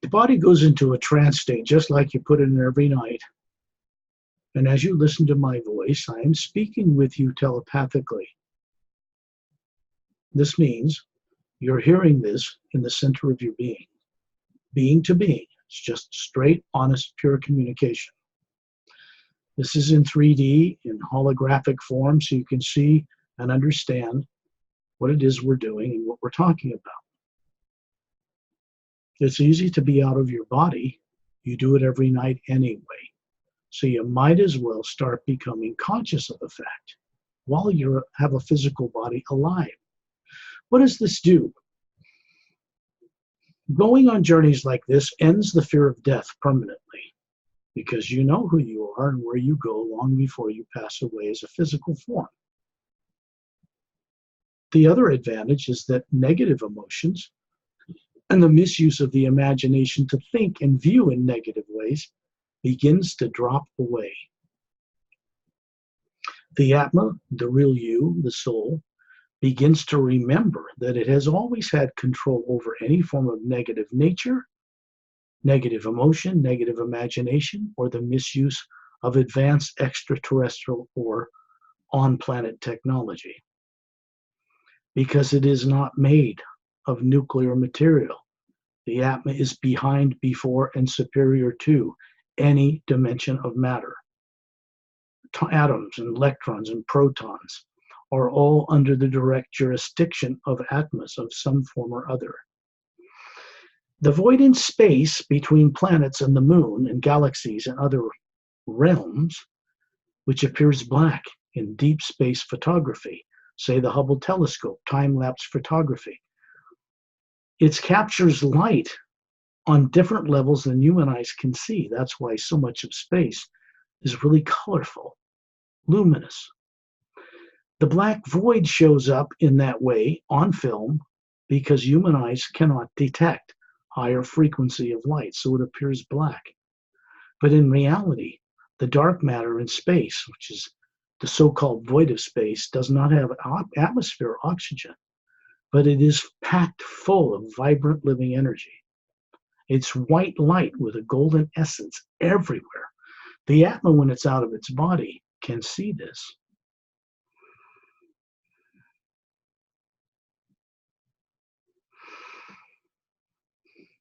The body goes into a trance state, just like you put it in every night. And as you listen to my voice, I am speaking with you telepathically. This means you're hearing this in the center of your being to being. It's just straight, honest, pure communication. This is in 3D, in holographic form, so you can see and understand what it is we're doing and what we're talking about. It's easy to be out of your body. You do it every night anyway. So you might as well start becoming conscious of the fact while you have a physical body alive. What does this do? Going on journeys like this ends the fear of death permanently, because you know who you are and where you go long before you pass away as a physical form. The other advantage is that negative emotions and the misuse of the imagination to think and view in negative ways begins to drop away. The Atma, the real you, the soul, begins to remember that it has always had control over any form of negative nature, negative emotion, negative imagination, or the misuse of advanced extraterrestrial or on-planet technology. Because it is not made of nuclear material. The Atma is behind, before, and superior to any dimension of matter. Atoms and electrons and protons are all under the direct jurisdiction of Atmas of some form or other. The void in space between planets and the moon and galaxies and other realms, which appears black in deep space photography, say the Hubble telescope, time-lapse photography. It captures light on different levels than human eyes can see. That's why so much of space is really colorful. luminous. The black void shows up in that way on film because human eyes cannot detect higher frequency of light, so it appears black. But in reality, the dark matter in space, which is the so-called void of space, does not have atmosphere or oxygen, but it is packed full of vibrant living energy. It's white light with a golden essence everywhere. The Atma, when it's out of its body, can see this.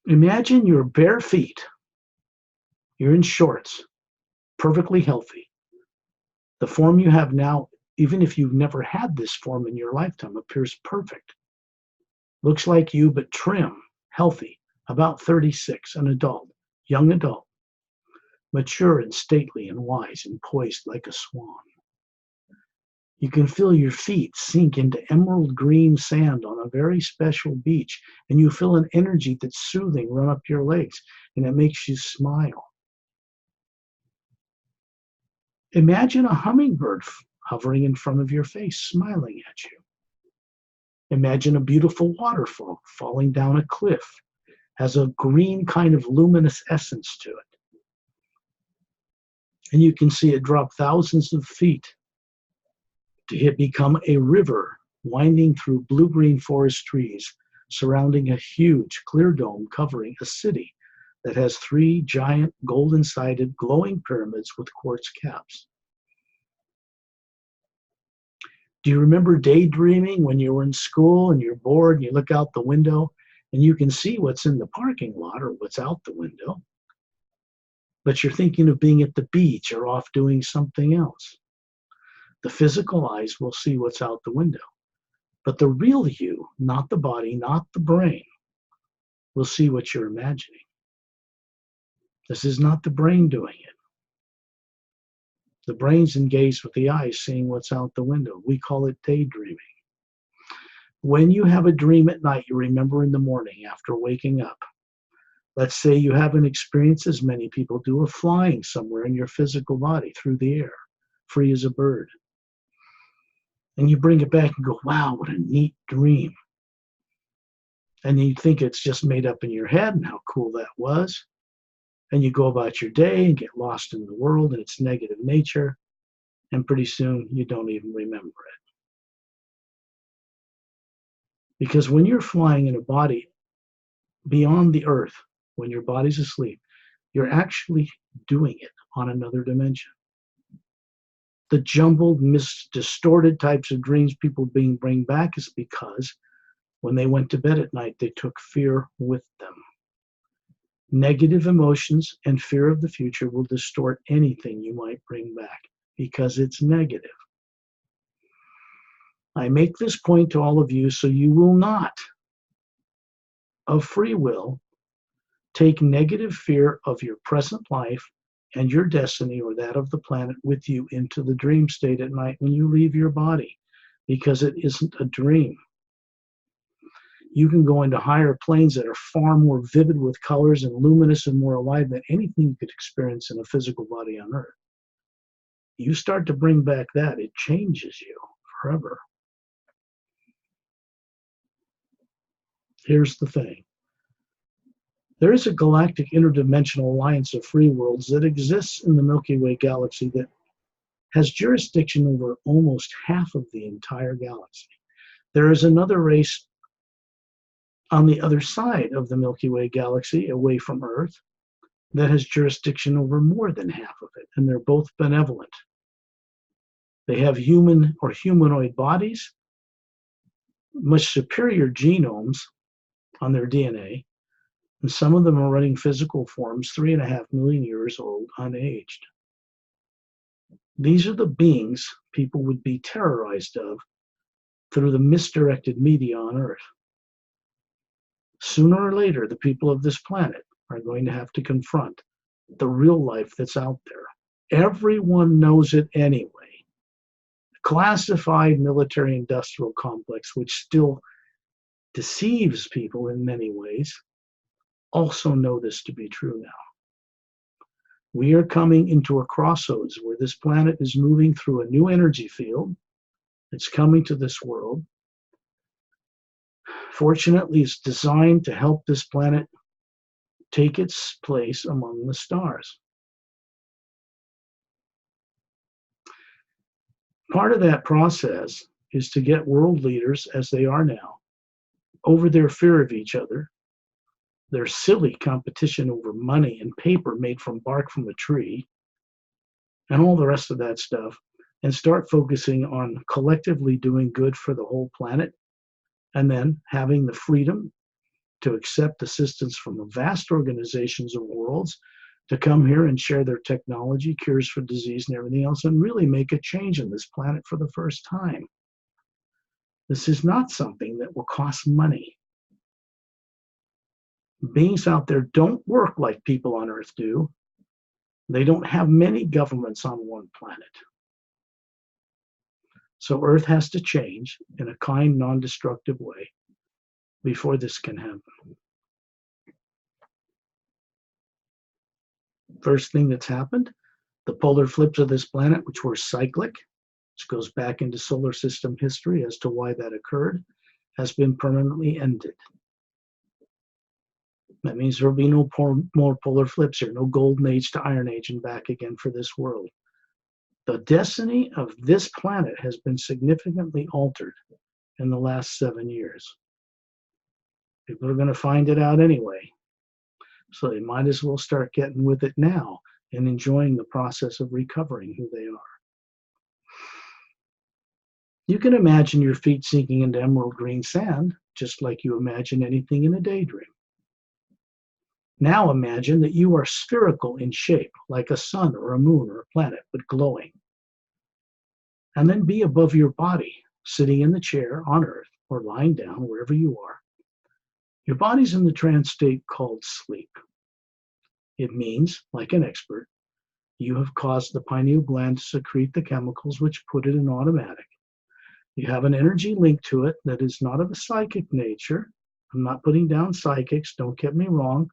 Imagine your bare feet. You're in shorts, perfectly healthy. The form you have now, even if you've never had this form in your lifetime, appears perfect. Looks like you, but trim, healthy, about 36, an adult, young adult, mature and stately and wise and poised like a swan. You can feel your feet sink into emerald green sand on a very special beach, and you feel an energy that's soothing run up your legs, and it makes you smile. Imagine a hummingbird hovering in front of your face, smiling at you. Imagine a beautiful waterfall falling down a cliff, has a green kind of luminous essence to it. And you can see it drop thousands of feet to become a river winding through blue-green forest trees, surrounding a huge clear dome covering a city that has 3 giant golden-sided glowing pyramids with quartz caps. Do you remember daydreaming when you were in school and you're bored and you look out the window and you can see what's in the parking lot or what's out the window, but you're thinking of being at the beach or off doing something else? The physical eyes will see what's out the window, but the real you, not the body, not the brain, will see what you're imagining. This is not the brain doing it. The brain's engaged with the eyes, seeing what's out the window. We call it daydreaming. When you have a dream at night, you remember in the morning after waking up. Let's say you have an experience, as many people do, of flying somewhere in your physical body through the air, free as a bird. And you bring it back and go, wow, what a neat dream. And you think it's just made up in your head and how cool that was. And you go about your day and get lost in the world and its negative nature. And pretty soon you don't even remember it. Because when you're flying in a body beyond the earth, when your body's asleep, you're actually doing it on another dimension. The jumbled, distorted types of dreams people bring back is because when they went to bed at night, they took fear with them. Negative emotions and fear of the future will distort anything you might bring back because it's negative. I make this point to all of you so you will not, of free will, take negative fear of your present life and your destiny or that of the planet with you into the dream state at night when you leave your body, because it isn't a dream. You can go into higher planes that are far more vivid with colors and luminous and more alive than anything you could experience in a physical body on Earth. You start to bring back that, it changes you forever. Here's the thing. There is a galactic interdimensional alliance of free worlds that exists in the Milky Way galaxy that has jurisdiction over almost half of the entire galaxy. There is another race on the other side of the Milky Way galaxy, away from Earth, that has jurisdiction over more than half of it, and they're both benevolent. They have human or humanoid bodies, much superior genomes on their DNA, and some of them are running physical forms 3.5 million years old, unaged. These are the beings people would be terrorized of through the misdirected media on Earth. Sooner or later, the people of this planet are going to have to confront the real life that's out there. Everyone knows it anyway. The classified military-industrial complex, which still deceives people in many ways, also know this to be true now. We are coming into a crossroads where this planet is moving through a new energy field. It's coming to this world. Fortunately, it's designed to help this planet take its place among the stars. Part of that process is to get world leaders, as they are now, over their fear of each other, their silly competition over money and paper made from bark from a tree, and all the rest of that stuff, and start focusing on collectively doing good for the whole planet, and then having the freedom to accept assistance from vast organizations of worlds to come here and share their technology, cures for disease and everything else, and really make a change on this planet for the first time. This is not something that will cost money. Beings out there don't work like people on Earth do. They don't have many governments on one planet. So Earth has to change in a kind, non-destructive way before this can happen. First thing that's happened, the polar flips of this planet, which were cyclic, which goes back into solar system history as to why that occurred, has been permanently ended. That means there will be no more polar flips here, no golden age to iron age and back again for this world. The destiny of this planet has been significantly altered in the last 7 years. People are going to find it out anyway. So they might as well start getting with it now and enjoying the process of recovering who they are. You can imagine your feet sinking into emerald green sand, just like you imagine anything in a daydream. Now imagine that you are spherical in shape, like a sun or a moon or a planet, but glowing. And then be above your body, sitting in the chair on Earth or lying down, wherever you are. Your body's in the trance state called sleep. It means, like an expert, you have caused the pineal gland to secrete the chemicals which put it in automatic. You have an energy link to it that is not of a psychic nature. I'm not putting down psychics, don't get me wrong.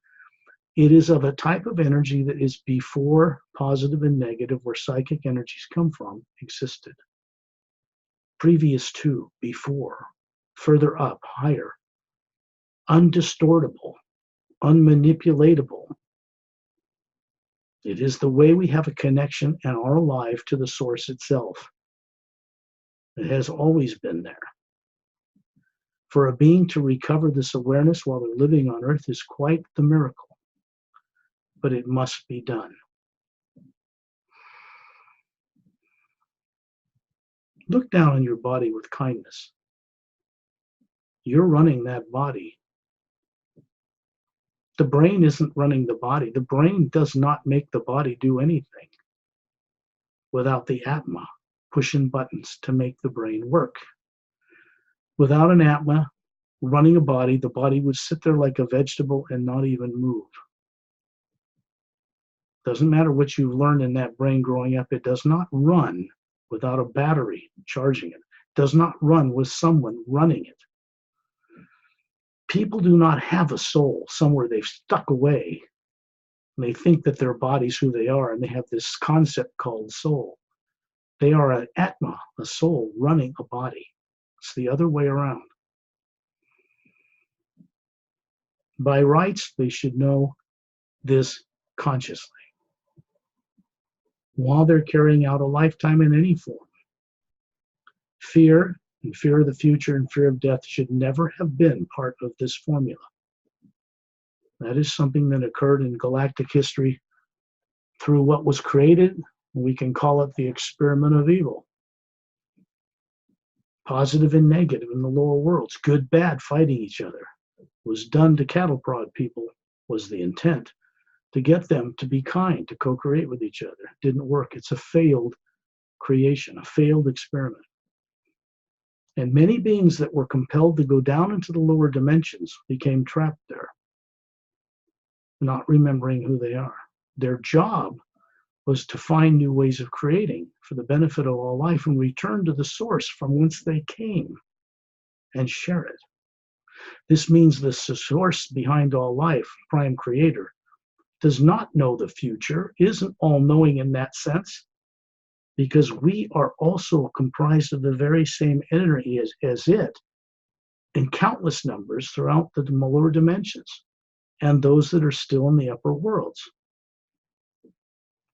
It is of a type of energy that is before positive and negative, where psychic energies come from, existed. Previous to, before, further up, higher, undistortable, unmanipulatable. It is the way we have a connection and are alive to the source itself. It has always been there. For a being to recover this awareness while they're living on Earth is quite the miracle. But it must be done. Look down on your body with kindness. You're running that body. The brain isn't running the body. The brain does not make the body do anything without the Atma pushing buttons to make the brain work. Without an Atma running a body, the body would sit there like a vegetable and not even move. Doesn't matter what you've learned in that brain growing up, it does not run without a battery charging it. It does not run with someone running it. People do not have a soul somewhere they've stuck away. And they think that their body's who they are, and they have this concept called soul. They are an Atma, a soul running a body. It's the other way around. By rights, they should know this consciously, while they're carrying out a lifetime in any form. Fear and fear of the future and fear of death should never have been part of this formula. That is something that occurred in galactic history through what was created. We can call it the experiment of evil. Positive and negative in the lower worlds, good, bad, fighting each other, was done to cattle prod people, was the intent, to get them to be kind, to co-create with each other. It didn't work. It's a failed creation, a failed experiment. And many beings that were compelled to go down into the lower dimensions became trapped there, not remembering who they are. Their job was to find new ways of creating for the benefit of all life and return to the source from whence they came and share it. This means the source behind all life, prime creator, does not know the future, isn't all-knowing in that sense, because we are also comprised of the very same energy as it in countless numbers throughout the lower dimensions and those that are still in the upper worlds.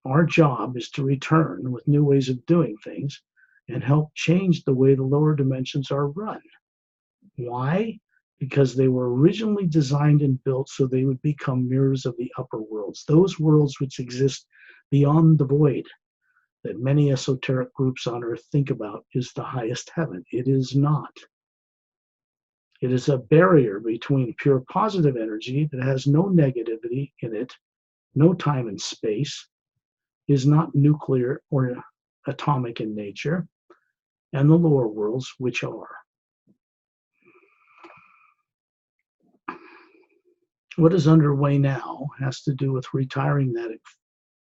Our job is to return with new ways of doing things and help change the way the lower dimensions are run. Why? Because they were originally designed and built so they would become mirrors of the upper worlds, those worlds which exist beyond the void that many esoteric groups on earth think about is the highest heaven. It is not. It is a barrier between pure positive energy that has no negativity in it, no time and space, is not nuclear or atomic in nature, and the lower worlds, which are. What is underway now has to do with retiring that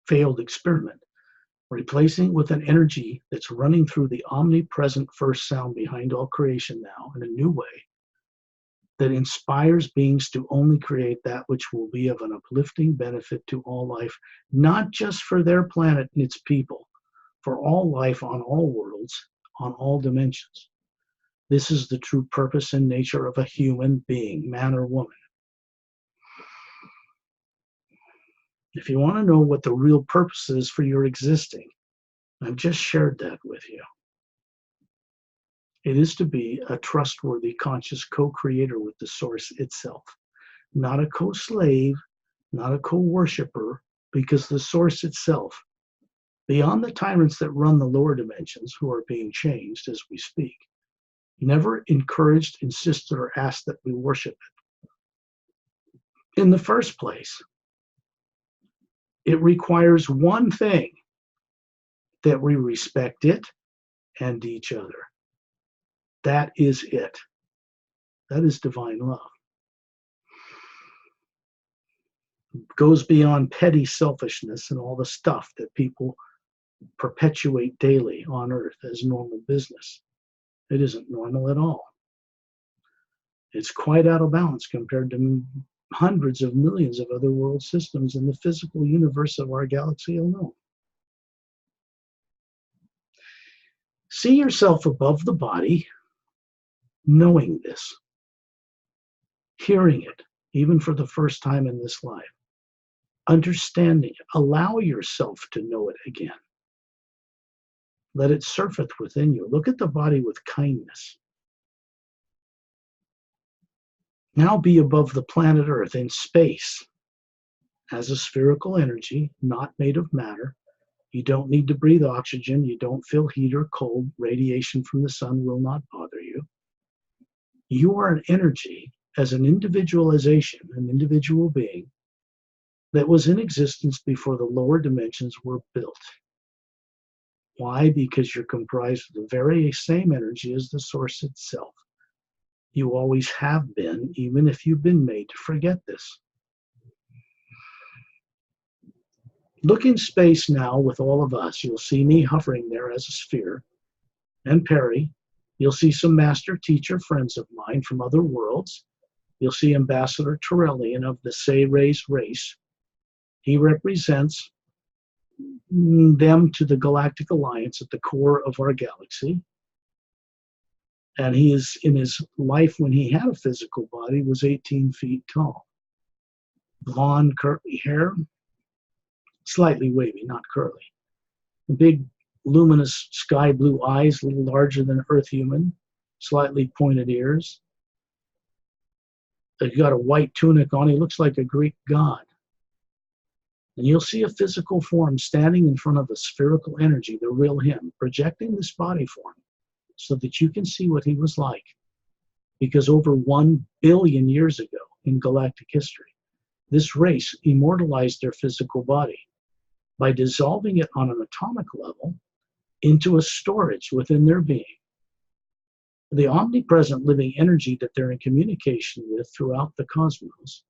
failed experiment, replacing with an energy that's running through the omnipresent first sound behind all creation now in a new way that inspires beings to only create that which will be of an uplifting benefit to all life, not just for their planet and its people, for all life on all worlds, on all dimensions. This is the true purpose and nature of a human being, man or woman. If you want to know what the real purpose is for your existing, I've just shared that with you. It is to be a trustworthy, conscious co-creator with the source itself, not a co-slave, not a co-worshiper, because the source itself, beyond the tyrants that run the lower dimensions who are being changed as we speak, never encouraged, insisted, or asked that we worship it. In the first place, it requires one thing, that we respect it and each other. That is it. That is divine love. It goes beyond petty selfishness and all the stuff that people perpetuate daily on earth as normal business. It isn't normal at all. It's quite out of balance compared to hundreds of millions of other world systems in the physical universe of our galaxy alone. See yourself above the body, knowing this, hearing it, even for the first time in this life, understanding it. Allow yourself to know it again. Let it surface within you. Look at the body with kindness. Now be above the planet Earth in space as a spherical energy, not made of matter. You don't need to breathe oxygen. You don't feel heat or cold. Radiation from the sun will not bother you. You are an energy as an individualization, an individual being that was in existence before the lower dimensions were built. Why? Because you're comprised of the very same energy as the source itself. You always have been, even if you've been made to forget this. Look in space now with all of us. You'll see me hovering there as a sphere. And Pari. You'll see some master teacher friends of mine from other worlds. You'll see Ambassador Torellian of the Say-Rays race. He represents them to the Galactic Alliance at the core of our galaxy. And he is, in his life when he had a physical body, was 18 feet tall. Blonde, curly hair, slightly wavy, not curly. Big, luminous sky blue eyes, a little larger than Earth human, slightly pointed ears. He's got a white tunic on. He looks like a Greek god. And you'll see a physical form standing in front of a spherical energy, the real him, projecting this body form so that you can see what he was like. Because over 1 billion years ago in galactic history, this race immortalized their physical body by dissolving it on an atomic level into a storage within their being. The omnipresent living energy that they're in communication with throughout the cosmos,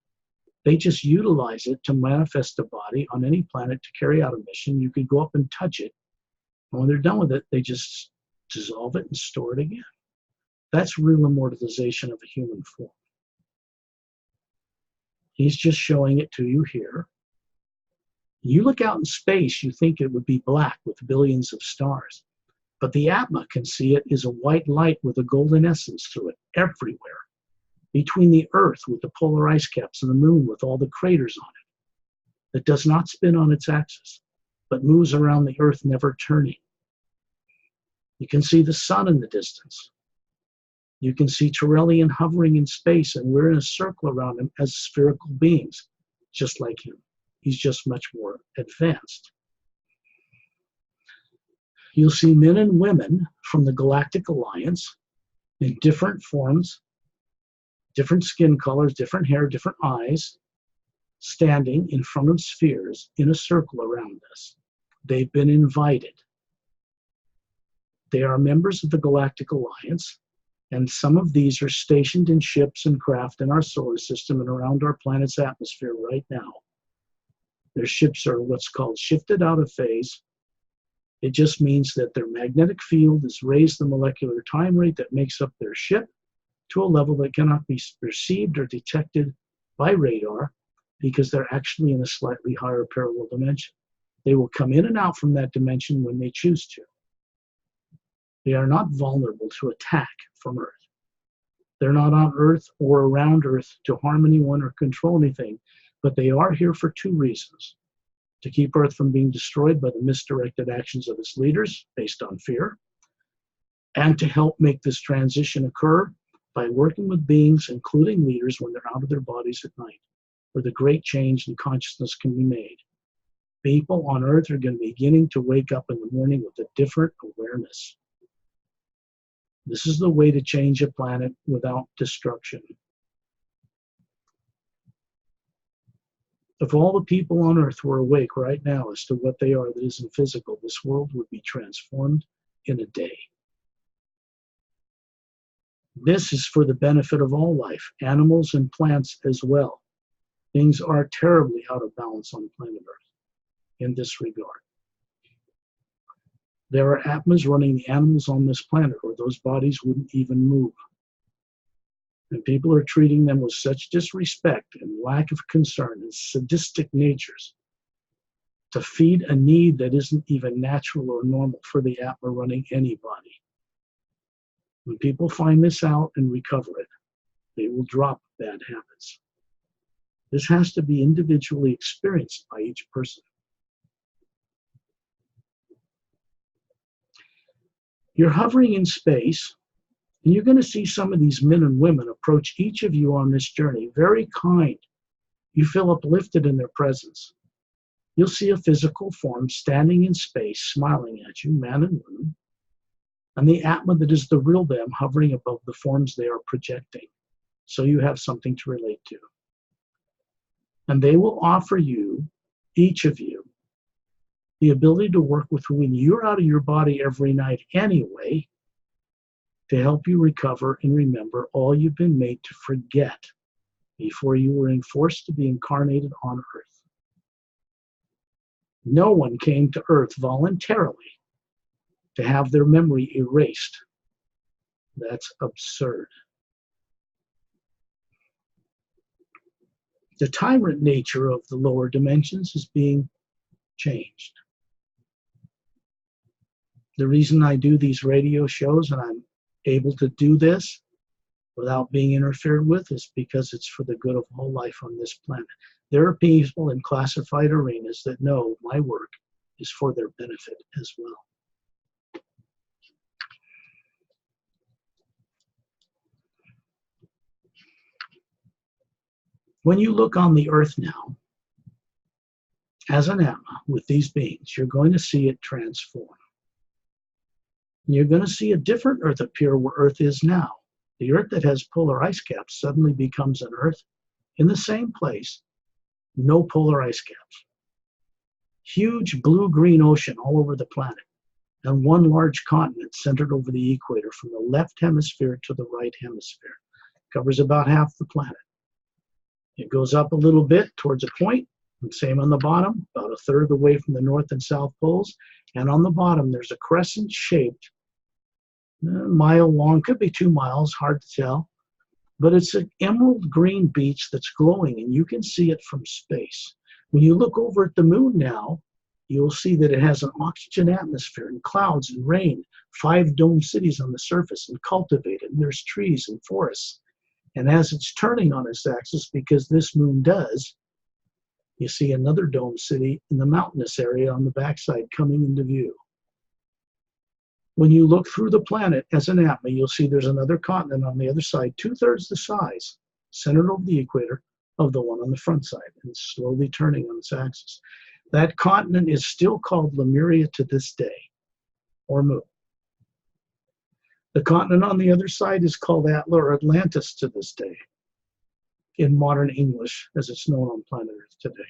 they just utilize it to manifest a body on any planet to carry out a mission. You could go up and touch it, and when they're done with it, they just dissolve it and store it again. That's real immortalization of a human form. He's just showing it to you here. You look out in space, you think it would be black with billions of stars. But the Atma can see it is a white light with a golden essence to it everywhere. Between the Earth with the polar ice caps and the moon with all the craters on it, that does not spin on its axis, but moves around the Earth, never turning. You can see the sun in the distance. You can see Turelian hovering in space, and we're in a circle around him as spherical beings, just like him. He's just much more advanced. You'll see men and women from the Galactic Alliance in different forms, different skin colors, different hair, different eyes, standing in front of spheres in a circle around us. They've been invited. They are members of the Galactic Alliance, and some of these are stationed in ships and craft in our solar system and around our planet's atmosphere right now. Their ships are what's called shifted out of phase. It just means that their magnetic field has raised the molecular time rate that makes up their ship to a level that cannot be perceived or detected by radar because they're actually in a slightly higher parallel dimension. They will come in and out from that dimension when they choose to. They are not vulnerable to attack from Earth. They're not on Earth or around Earth to harm anyone or control anything, but they are here for two reasons: to keep Earth from being destroyed by the misdirected actions of its leaders based on fear, and to help make this transition occur by working with beings, including leaders, when they're out of their bodies at night, where the great change in consciousness can be made. People on Earth are going to be beginning to wake up in the morning with a different awareness. This is the way to change a planet without destruction. If all the people on Earth were awake right now as to what they are that isn't physical, this world would be transformed in a day. This is for the benefit of all life, animals and plants as well. Things are terribly out of balance on planet Earth in this regard. There are Atmas running the animals on this planet, or those bodies wouldn't even move. And people are treating them with such disrespect and lack of concern and sadistic natures to feed a need that isn't even natural or normal for the Atma running any body. When people find this out and recover it, they will drop bad habits. This has to be individually experienced by each person. You're hovering in space, and you're going to see some of these men and women approach each of you on this journey, very kind. You feel uplifted in their presence. You'll see a physical form standing in space, smiling at you, man and woman, and the Atma that is the real them hovering above the forms they are projecting. So you have something to relate to. And they will offer you, each of you, the ability to work with when you're out of your body every night anyway, to help you recover and remember all you've been made to forget before you were forced to be incarnated on Earth. No one came to Earth voluntarily to have their memory erased. That's absurd. The tyrant nature of the lower dimensions is being changed. The reason I do these radio shows and I'm able to do this without being interfered with is because it's for the good of all life on this planet. There are people in classified arenas that know my work is for their benefit as well. When you look on the Earth now, as an Atma with these beings, you're going to see it transform. You're going to see a different Earth appear where Earth is now. The Earth that has polar ice caps suddenly becomes an Earth in the same place, no polar ice caps. Huge blue-green ocean all over the planet, and one large continent centered over the equator from the left hemisphere to the right hemisphere. Covers about half the planet. It goes up a little bit towards a point, and same on the bottom, about a third of the way from the north and south poles. And on the bottom, there's a crescent-shaped, mile long, could be 2 miles, hard to tell, but it's an emerald green beach that's glowing, and you can see it from space. When you look over at the moon now, you'll see that it has an oxygen atmosphere and clouds and rain, 5 domed cities on the surface and cultivated, and there's trees and forests. And as it's turning on its axis, because this moon does, you see another domed city in the mountainous area on the backside coming into view. When you look through the planet as an atma, you'll see there's another continent on the other side, 2/3 the size, centered over the equator of the one on the front side, and it's slowly turning on its axis. That continent is still called Lemriel to this day, or Mu. The continent on the other side is called Atla or Atlantis to this day, in modern English, as it's known on planet Earth today.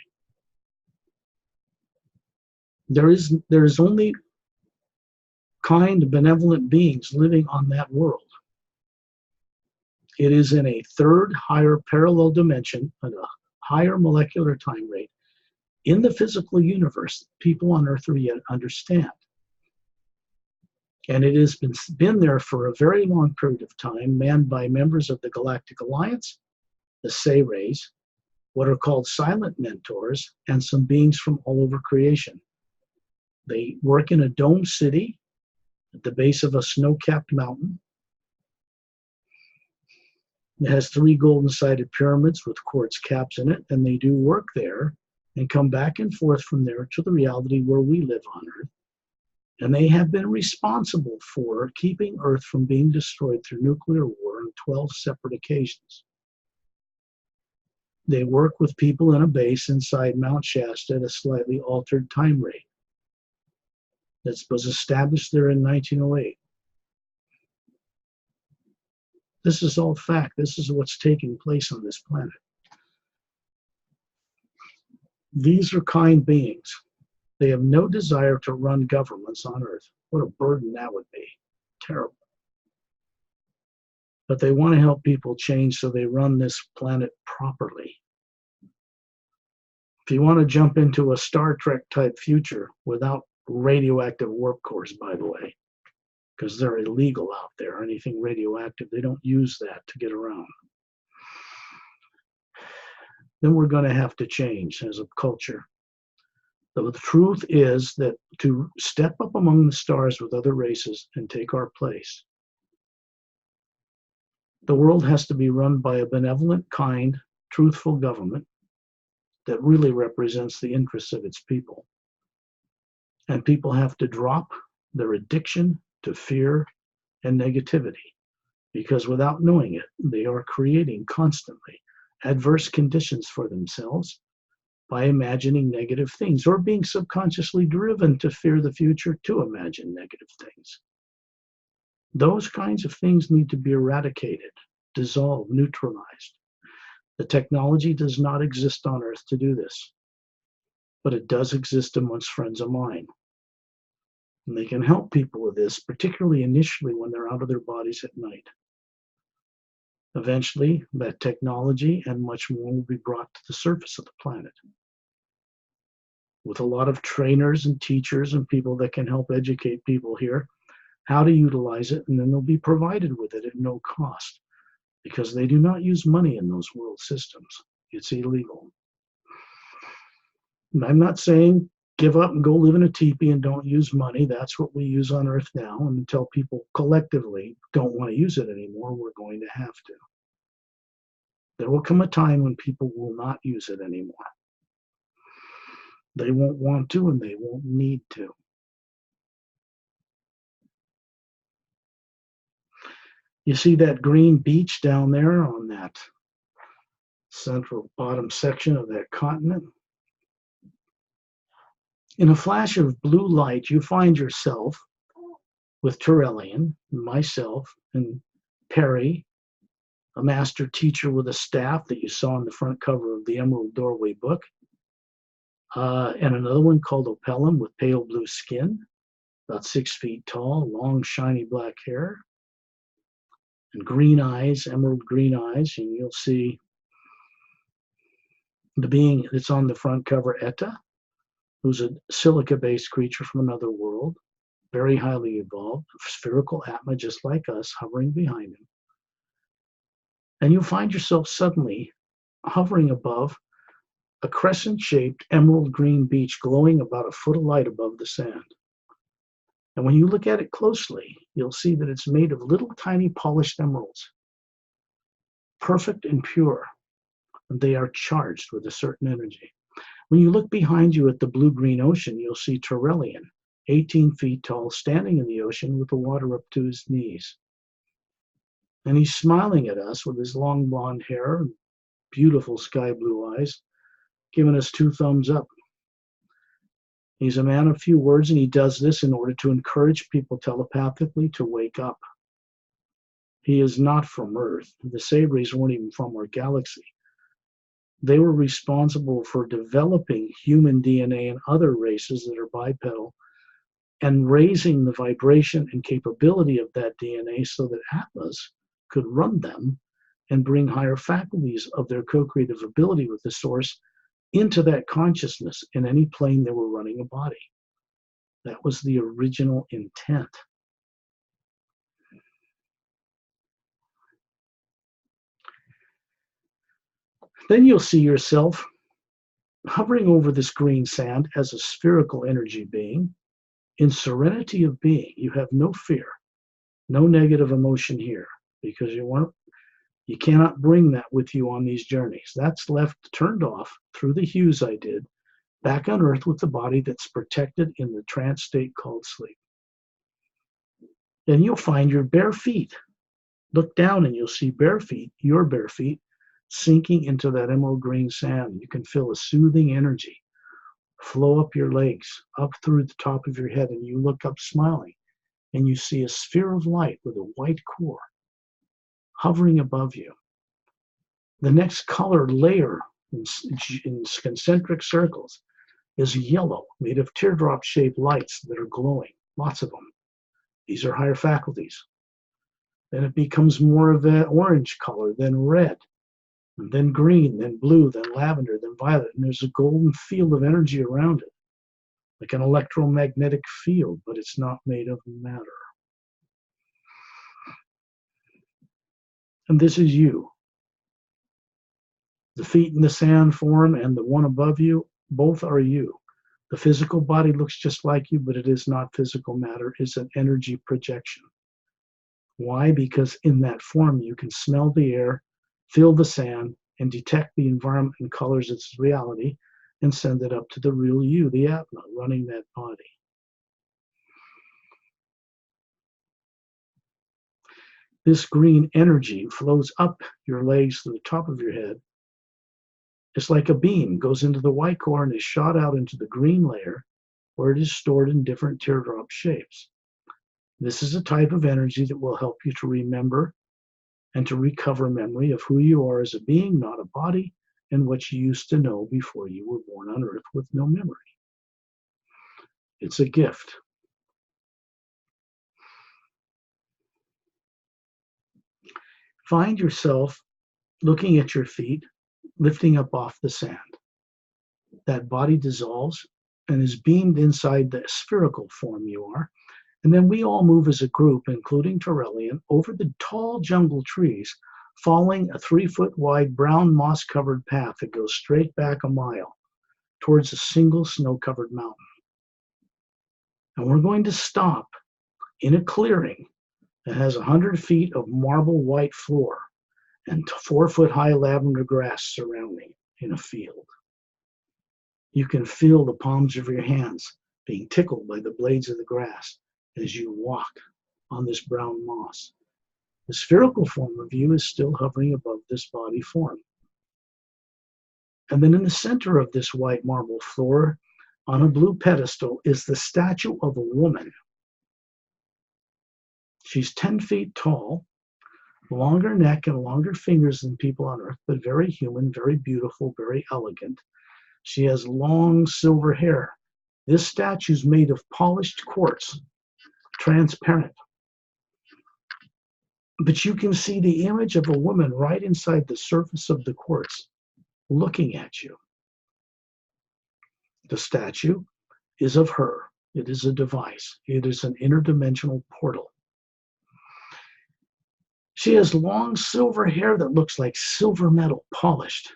There is only kind, benevolent beings living on that world. It is in a third higher parallel dimension at a higher molecular time rate in the physical universe people on Earth are yet understand. And it has been there for a very long period of time, manned by members of the Galactic Alliance, the Say Rays, what are called silent mentors, and some beings from all over creation. They work in a domed city at the base of a snow-capped mountain. It has 3 golden-sided pyramids with quartz caps in it, and they do work there and come back and forth from there to the reality where we live on Earth. And they have been responsible for keeping Earth from being destroyed through nuclear war on 12 separate occasions. They work with people in a base inside Mount Shasta at a slightly altered time rate that was established there in 1908. This is all fact. This is what's taking place on this planet. These are kind beings. They have no desire to run governments on Earth. What a burden that would be. Terrible. But they want to help people change, so they run this planet properly. If you want to jump into a Star Trek type future without radioactive warp cores, by the way, because they're illegal out there, anything radioactive, they don't use that to get around. Then we're going to have to change as a culture. The truth is that to step up among the stars with other races and take our place, the world has to be run by a benevolent, kind, truthful government that really represents the interests of its people. And people have to drop their addiction to fear and negativity, because without knowing it, they are creating constantly adverse conditions for themselves by imagining negative things or being subconsciously driven to fear the future to imagine negative things. Those kinds of things need to be eradicated, dissolved, neutralized. The technology does not exist on Earth to do this, but it does exist amongst friends of mine. And they can help people with this, particularly initially when they're out of their bodies at night. Eventually, that technology and much more will be brought to the surface of the planet, with a lot of trainers and teachers and people that can help educate people here how to utilize it, and then they'll be provided with it at no cost, because they do not use money in those world systems. It's illegal. And I'm not saying give up and go live in a teepee and don't use money. That's what we use on Earth now. And until people collectively don't want to use it anymore, we're going to have to. There will come a time when people will not use it anymore. They won't want to, and they won't need to. You see that green beach down there on that central bottom section of that continent? In a flash of blue light, you find yourself with Turellian, myself, and Pari, a master teacher with a staff that you saw on the front cover of the Emerald Doorway book, and another one called Opellum with pale blue skin, about 6 feet tall, long, shiny black hair, and green eyes, emerald green eyes, and you'll see the being that's on the front cover, Etta, who's a silica-based creature from another world, very highly evolved, spherical atma just like us, hovering behind him. And you find yourself suddenly hovering above a crescent-shaped emerald green beach glowing about a foot of light above the sand. And when you look at it closely, you'll see that it's made of little tiny polished emeralds, perfect and pure, and they are charged with a certain energy. When you look behind you at the blue-green ocean, you'll see Turellian, 18 feet tall, standing in the ocean with the water up to his knees. And he's smiling at us with his long blonde hair and beautiful sky blue eyes, giving us 2 thumbs up. He's a man of few words, and he does this in order to encourage people telepathically to wake up. He is not from Earth. The Sabres weren't even from our galaxy. They were responsible for developing human DNA and other races that are bipedal and raising the vibration and capability of that DNA so that Atlas could run them and bring higher faculties of their co-creative ability with the source into that consciousness in any plane they were running a body. That was the original intent. Then you'll see yourself hovering over this green sand as a spherical energy being in serenity of being. You have no fear, no negative emotion here, because you cannot bring that with you on these journeys. That's left turned off through the hues I did, back on Earth with the body that's protected in the trance state called sleep. Then you'll find your bare feet. Look down and you'll see bare feet, your bare feet, sinking into that emerald green sand. You can feel a soothing energy flow up your legs, up through the top of your head, and you look up smiling, and you see a sphere of light with a white core hovering above you. The next color layer in concentric circles is yellow, made of teardrop-shaped lights that are glowing, lots of them. These are higher faculties. Then it becomes more of an orange color, then red, and then green, then blue, then lavender, then violet, and there's a golden field of energy around it, like an electromagnetic field, but it's not made of matter. And this is you. The feet in the sand form and the one above you, both are you. The physical body looks just like you, but it is not physical matter. It's an energy projection. Why? Because in that form, you can smell the air, feel the sand, and detect the environment and colors its reality, and send it up to the real you, the Atma, running that body. This green energy flows up your legs to the top of your head. It's like a beam, goes into the white core and is shot out into the green layer, where it is stored in different teardrop shapes. This is a type of energy that will help you to remember and to recover memory of who you are as a being, not a body, and what you used to know before you were born on Earth with no memory. It's a gift. Find yourself looking at your feet, lifting up off the sand. That body dissolves and is beamed inside the spherical form you are. And then we all move as a group, including Turellian, over the tall jungle trees, following a 3-foot wide brown moss-covered path that goes straight back a mile towards a single snow-covered mountain. And we're going to stop in a clearing that has 100 feet of marble white floor and 4-foot-high lavender grass surrounding in a field. You can feel the palms of your hands being tickled by the blades of the grass as you walk on this brown moss. The spherical form of you is still hovering above this body form. And then in the center of this white marble floor, on a blue pedestal, is the statue of a woman. She's 10 feet tall, longer neck and longer fingers than people on Earth, but very human, very beautiful, very elegant. She has long silver hair. This statue is made of polished quartz, transparent. But you can see the image of a woman right inside the surface of the quartz, looking at you. The statue is of her. It is a device. It is an interdimensional portal. She has long silver hair that looks like silver metal, polished.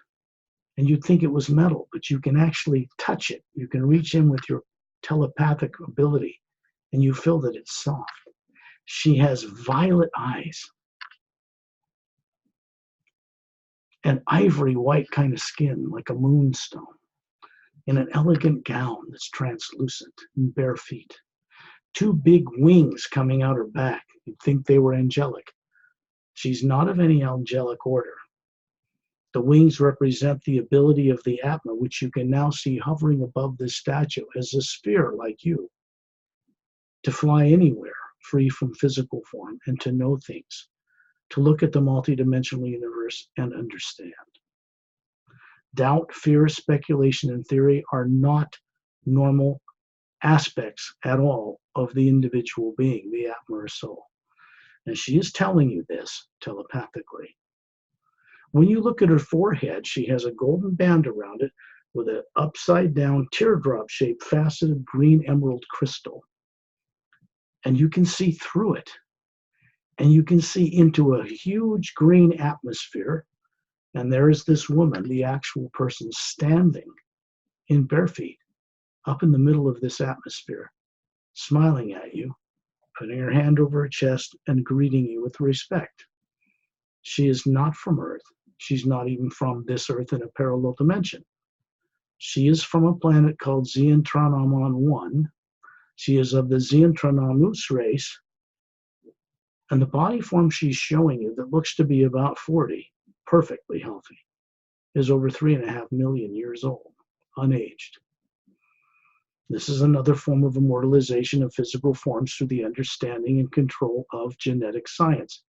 and you'd think it was metal, but you can actually touch it. You can reach in with your telepathic ability, and you feel that it's soft. She has violet eyes and ivory white kind of skin, like a moonstone, in an elegant gown that's translucent and bare feet. 2 big wings coming out her back. You'd think they were angelic. She's not of any angelic order. The wings represent the ability of the Atma, which you can now see hovering above this statue as a sphere like you, to fly anywhere free from physical form and to know things, to look at the multidimensional universe and understand. Doubt, fear, speculation, and theory are not normal aspects at all of the individual being, the Atma or soul. And she is telling you this telepathically. When you look at her forehead, she has a golden band around it with an upside down teardrop-shaped faceted green emerald crystal. And you can see through it. And you can see into a huge green atmosphere. And there is this woman, the actual person, standing in bare feet up in the middle of this atmosphere, smiling at you, putting her hand over her chest and greeting you with respect. She is not from Earth. She's not even from this Earth in a parallel dimension. She is from a planet called Zeentranamon 1. She is of the Zeentranamus race. And the body form she's showing you that looks to be about 40, perfectly healthy, is over 3.5 million years old, unaged. This is another form of immortalization of physical forms through the understanding and control of genetic science.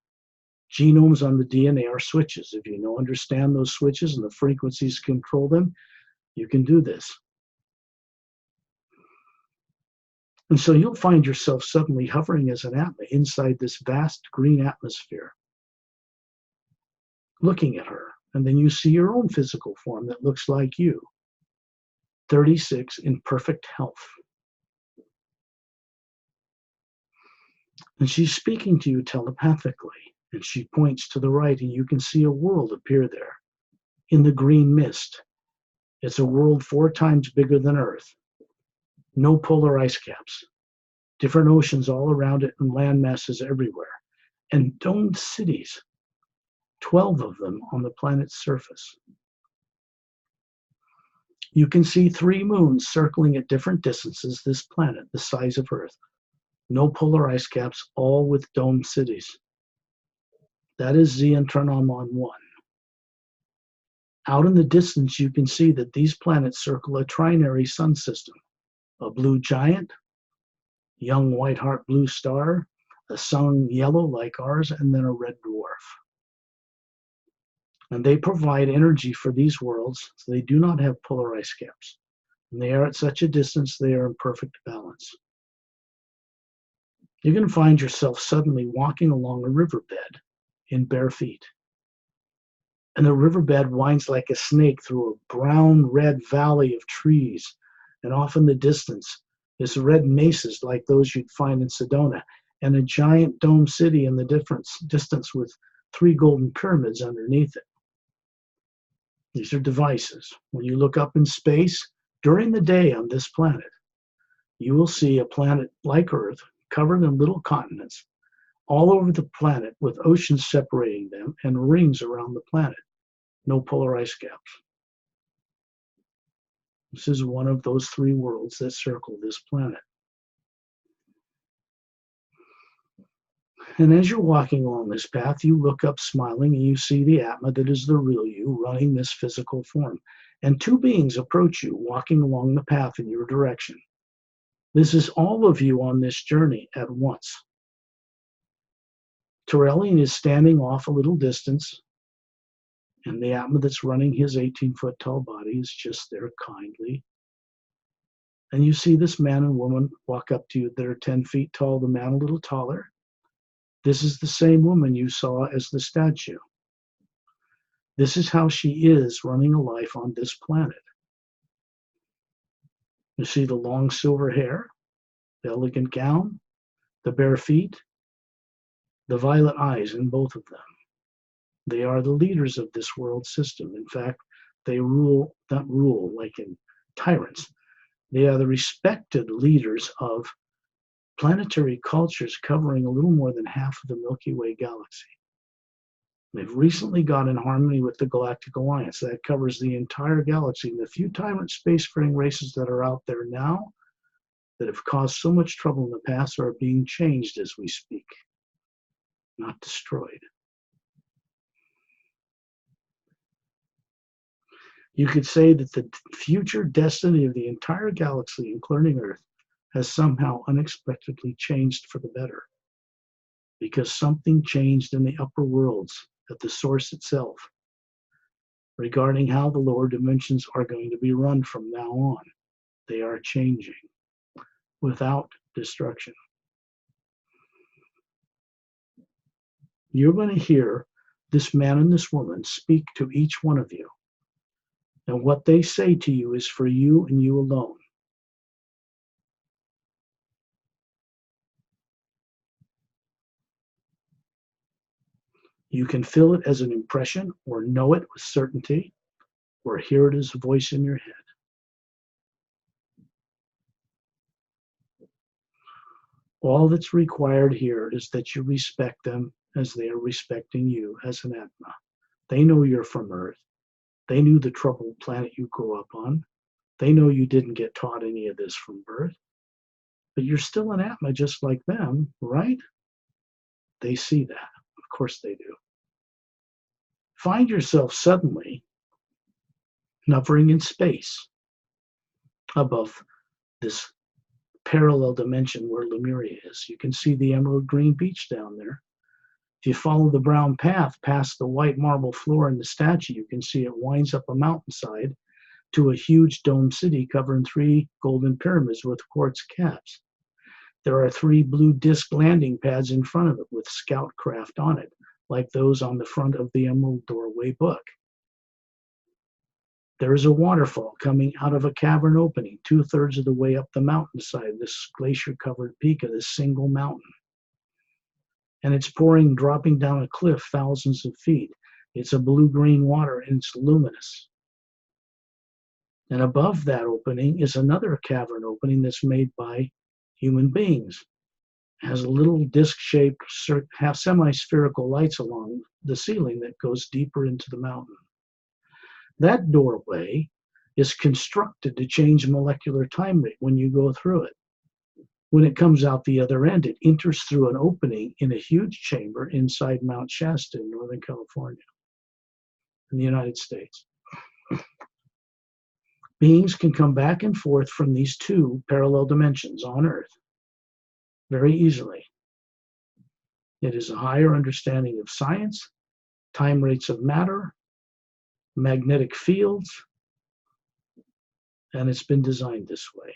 Genomes on the DNA are switches. If you understand those switches and the frequencies control them, you can do this. And so you'll find yourself suddenly hovering as an Atma inside this vast green atmosphere, looking at her. And then you see your own physical form that looks like you, 36 in perfect health. And she's speaking to you telepathically. And she points to the right, and you can see a world appear there in the green mist. It's a world 4 times bigger than Earth. No polar ice caps. Different oceans all around it and land masses everywhere. And domed cities, 12 of them on the planet's surface. You can see 3 moons circling at different distances this planet, the size of Earth. No polar ice caps, all with domed cities. That is Zeentranamon 1. Out in the distance, you can see that these planets circle a trinary sun system. A blue giant, young white heart blue star, a sun yellow like ours, and then a red dwarf. And they provide energy for these worlds, so they do not have polar ice caps. And they are at such a distance, they are in perfect balance. You're going to find yourself suddenly walking along a riverbed in bare feet. And the riverbed winds like a snake through a brown-red valley of trees. And off in the distance, there's red mesas like those you'd find in Sedona, and a giant dome city in the distance with 3 golden pyramids underneath it. These are devices. When you look up in space, during the day on this planet, you will see a planet like Earth covered in little continents all over the planet with oceans separating them and rings around the planet. No polar ice caps. This is one of those 3 worlds that circle this planet. And as you're walking along this path, you look up smiling and you see the Atma that is the real you running this physical form. And 2 beings approach you, walking along the path in your direction. This is all of you on this journey at once. Torellian is standing off a little distance, and the Atma that's running his 18-foot tall body is just there kindly. And you see this man and woman walk up to you that are 10 feet tall, the man a little taller. This is the same woman you saw as the statue. This is how she is running a life on this planet. You see the long silver hair, the elegant gown, the bare feet, the violet eyes in both of them. They are the leaders of this world system. In fact, They rule, not rule like in tyrants. They are the respected leaders of planetary cultures covering a little more than half of the Milky Way galaxy. They've recently got in harmony with the Galactic Alliance. That covers the entire galaxy. And the few tyrant spacefaring races that are out there now that have caused so much trouble in the past are being changed as we speak, not destroyed. You could say that the future destiny of the entire galaxy, including Earth, has somehow unexpectedly changed for the better, because something changed in the upper worlds at the source itself regarding how the lower dimensions are going to be run from now on. They are changing without destruction. You're going to hear this man and this woman speak to each one of you. And what they say to you is for you and you alone. You can feel it as an impression, or know it with certainty, or hear it as a voice in your head. All that's required here is that you respect them as they are respecting you as an Atma. They know you're from Earth. They knew the troubled planet you grew up on. They know you didn't get taught any of this from birth. But you're still an Atma just like them, right? They see that. Of course they do. Find yourself suddenly hovering in space above this parallel dimension where Lemriel is. You can see the emerald green beach down there. If you follow the brown path past the white marble floor and the statue, you can see it winds up a mountainside to a huge domed city covering 3 golden pyramids with quartz caps. There are 3 blue disc landing pads in front of it with scout craft on it, like those on the front of the Emerald Doorway book. There is a waterfall coming out of a cavern opening 2/3 of the way up the mountainside, this glacier-covered peak of this single mountain. And it's pouring, dropping down a cliff thousands of feet. It's a blue-green water and it's luminous. And above that opening is another cavern opening that's made by human beings. It has a little disc-shaped, semi-spherical lights along the ceiling that goes deeper into the mountain. That doorway is constructed to change molecular time rate when you go through it. When it comes out the other end, it enters through an opening in a huge chamber inside Mount Shasta in Northern California, in the United States. Beings can come back and forth from these 2 parallel dimensions on Earth very easily. It is a higher understanding of science, time rates of matter, magnetic fields, and it's been designed this way.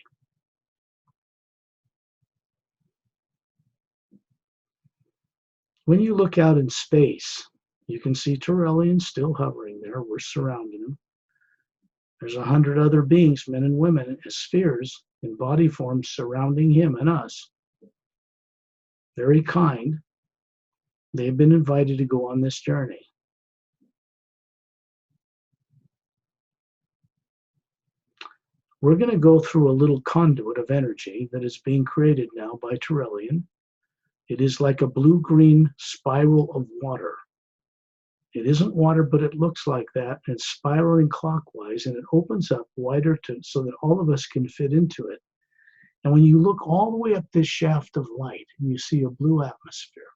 When you look out in space, you can see Turellian still hovering there. We're surrounding him. There's 100 other beings, men and women, as spheres in body forms surrounding him and us. Very kind. They've been invited to go on this journey. We're going to go through a little conduit of energy that is being created now by Turellian. It is like a blue-green spiral of water. It isn't water, but it looks like that. And it's spiraling clockwise, and it opens up wider so that all of us can fit into it. And when you look all the way up this shaft of light, you see a blue atmosphere.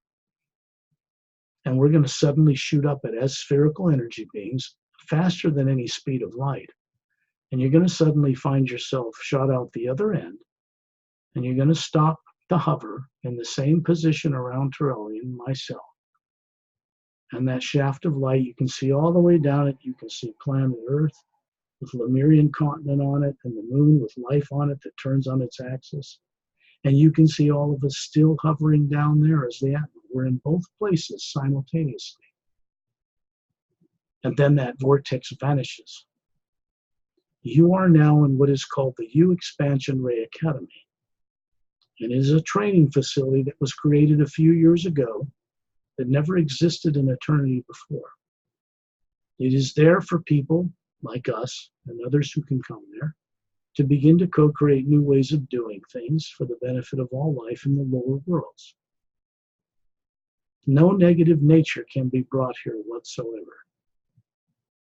And we're going to suddenly shoot up it as spherical energy beings faster than any speed of light. And you're going to suddenly find yourself shot out the other end, and you're going to stop the hover in the same position around Turellian, myself. And that shaft of light, you can see all the way down it. You can see planet Earth with Lemurian continent on it, and the moon with life on it that turns on its axis. And you can see all of us still hovering down there as the Atma. We're in both places simultaneously. And then that vortex vanishes. You are now in what is called the U Expansion Ray Academy. It is a training facility that was created a few years ago that never existed in eternity before. It is there for people like us and others who can come there, to begin to co-create new ways of doing things for the benefit of all life in the lower worlds. No negative nature can be brought here whatsoever.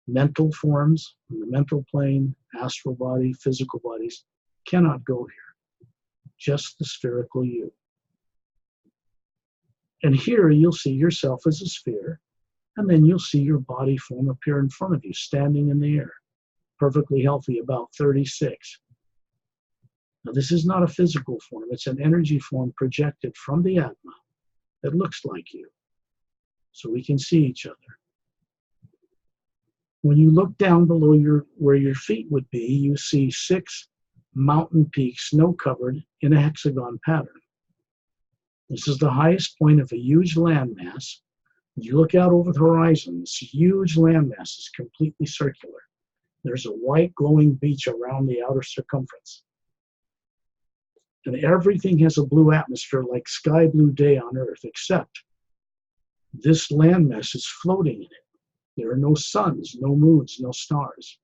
Mental forms in the mental plane, astral body, physical bodies cannot go here. Just the spherical you. And here you'll see yourself as a sphere, and then you'll see your body form appear in front of you, standing in the air, perfectly healthy, about 36. Now, this is not a physical form. It's an energy form projected from the Atma that looks like you, so we can see each other. When you look down below where your feet would be, you see 6 mountain peaks, snow-covered, in a hexagon pattern. This is the highest point of a huge landmass. You look out over the horizon, this huge landmass is completely circular. There's a white glowing beach around the outer circumference. And everything has a blue atmosphere like sky blue day on Earth, except this landmass is floating in it. There are no suns, no moons, no stars.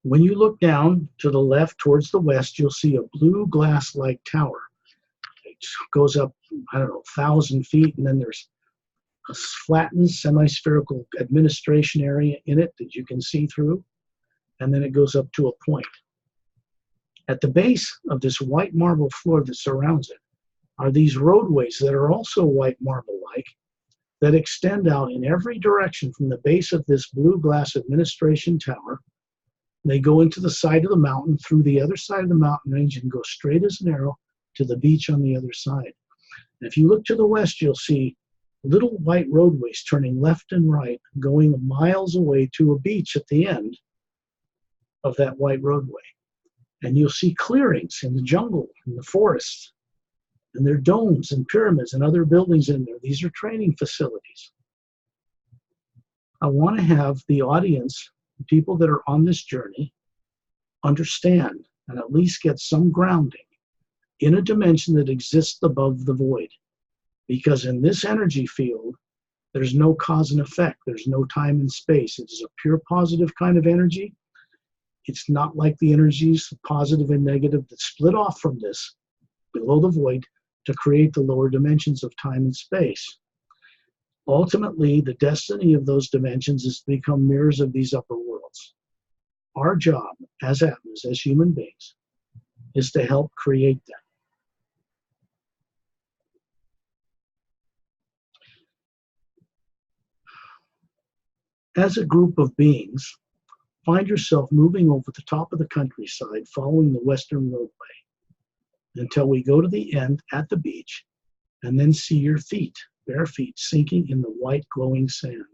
When you look down to the left towards the west, you'll see a blue glass-like tower. It goes up, 1,000 feet, and then there's a flattened semi-spherical administration area in it that you can see through, and then it goes up to a point. At the base of this white marble floor that surrounds it are these roadways that are also white marble-like, that extend out in every direction from the base of this blue glass administration tower. They go into the side of the mountain, through the other side of the mountain range, and go straight as an arrow to the beach on the other side. And if you look to the west, you'll see little white roadways turning left and right, going miles away to a beach at the end of that white roadway. And you'll see clearings in the jungle, in the forests, and there are domes and pyramids and other buildings in there. These are training facilities. I want to have the audience, the people that are on this journey, understand and at least get some grounding in a dimension that exists above the void. Because in this energy field, there's no cause and effect. There's no time and space. It is a pure positive kind of energy. It's not like the energies, positive and negative, that split off from this below the void to create the lower dimensions of time and space. Ultimately, the destiny of those dimensions is to become mirrors of these upper worlds. Our job as Atmas, as human beings, is to help create them. As a group of beings, find yourself moving over the top of the countryside, following the western roadway, until we go to the end at the beach, and then see your feet, bare feet, sinking in the white glowing sand.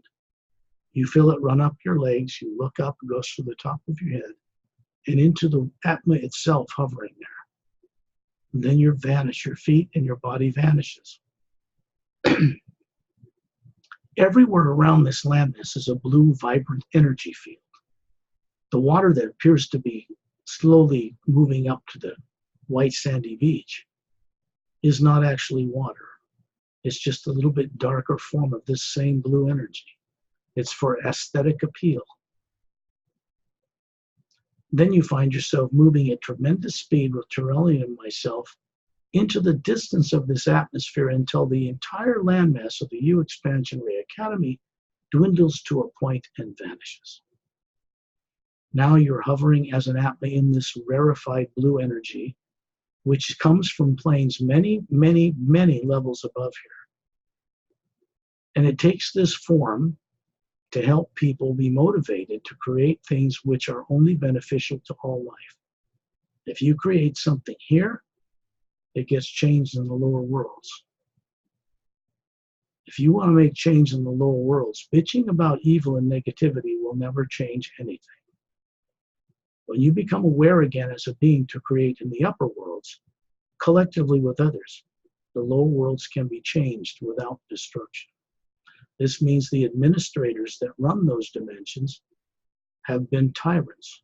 You feel it run up your legs, you look up, it goes to the top of your head, and into the Atma itself hovering there. And then you vanish, your feet and your body vanishes. Everywhere around this landmass is a blue, vibrant energy field. The water that appears to be slowly moving up to the white sandy beach is not actually water. It's just a little bit darker form of this same blue energy. It's for aesthetic appeal. Then you find yourself moving at tremendous speed with Torelli and myself into the distance of this atmosphere until the entire landmass of the U Expansion Ray Academy dwindles to a point and vanishes. Now you're hovering as an Atma in this rarefied blue energy, which comes from planes many, many, many levels above here. And it takes this form to help people be motivated to create things which are only beneficial to all life. If you create something here, it gets changed in the lower worlds. If you want to make change in the lower worlds, bitching about evil and negativity will never change anything. When you become aware again as a being to create in the upper worlds, collectively with others, the lower worlds can be changed without destruction. This means the administrators that run those dimensions have been tyrants,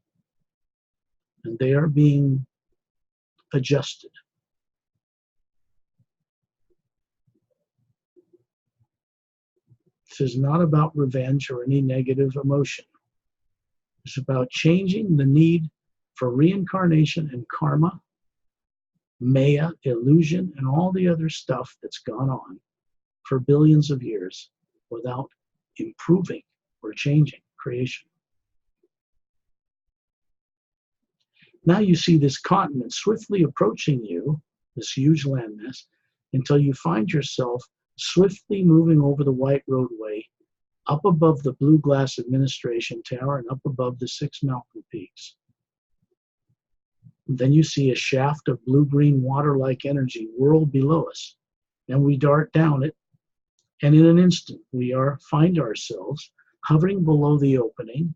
and they are being adjusted. This is not about revenge or any negative emotion. It's about changing the need for reincarnation and karma, maya, illusion, and all the other stuff that's gone on for billions of years without improving or changing creation. Now you see this continent swiftly approaching you, this huge landmass, until you find yourself swiftly moving over the white roadway up above the blue glass administration tower and up above the 6 mountain peaks. And then you see a shaft of blue-green water-like energy whirl below us, and we dart down it, and in an instant we find ourselves hovering below the opening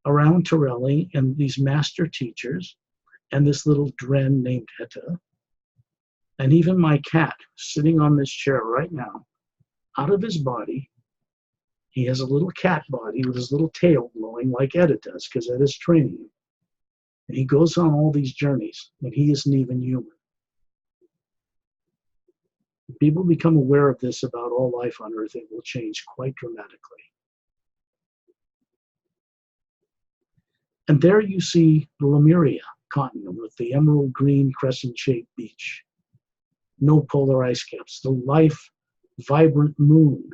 around Torelli and these master teachers and this little dren named Heta, and even my cat sitting on this chair right now, out of his body. He has a little cat body with his little tail blowing like Etta does, because Etta's training him. And he goes on all these journeys, and he isn't even human. If people become aware of this about all life on Earth, it will change quite dramatically. And there you see the Lemriel continent with the emerald green crescent-shaped beach. No polar ice caps, the life, vibrant moon.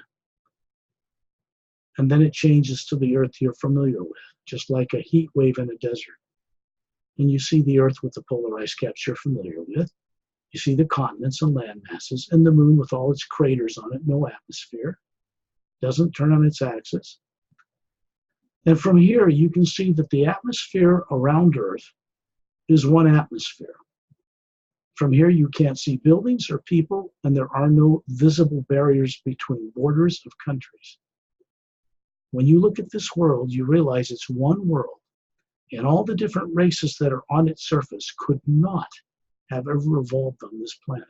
And then it changes to the Earth you're familiar with, just like a heat wave in a desert. And you see the Earth with the polar ice caps you're familiar with. You see the continents and land masses, and the moon with all its craters on it, no atmosphere, doesn't turn on its axis. And from here, you can see that the atmosphere around Earth is one atmosphere. From here, you can't see buildings or people, and there are no visible barriers between borders of countries. When you look at this world, you realize it's one world, and all the different races that are on its surface could not have ever evolved on this planet.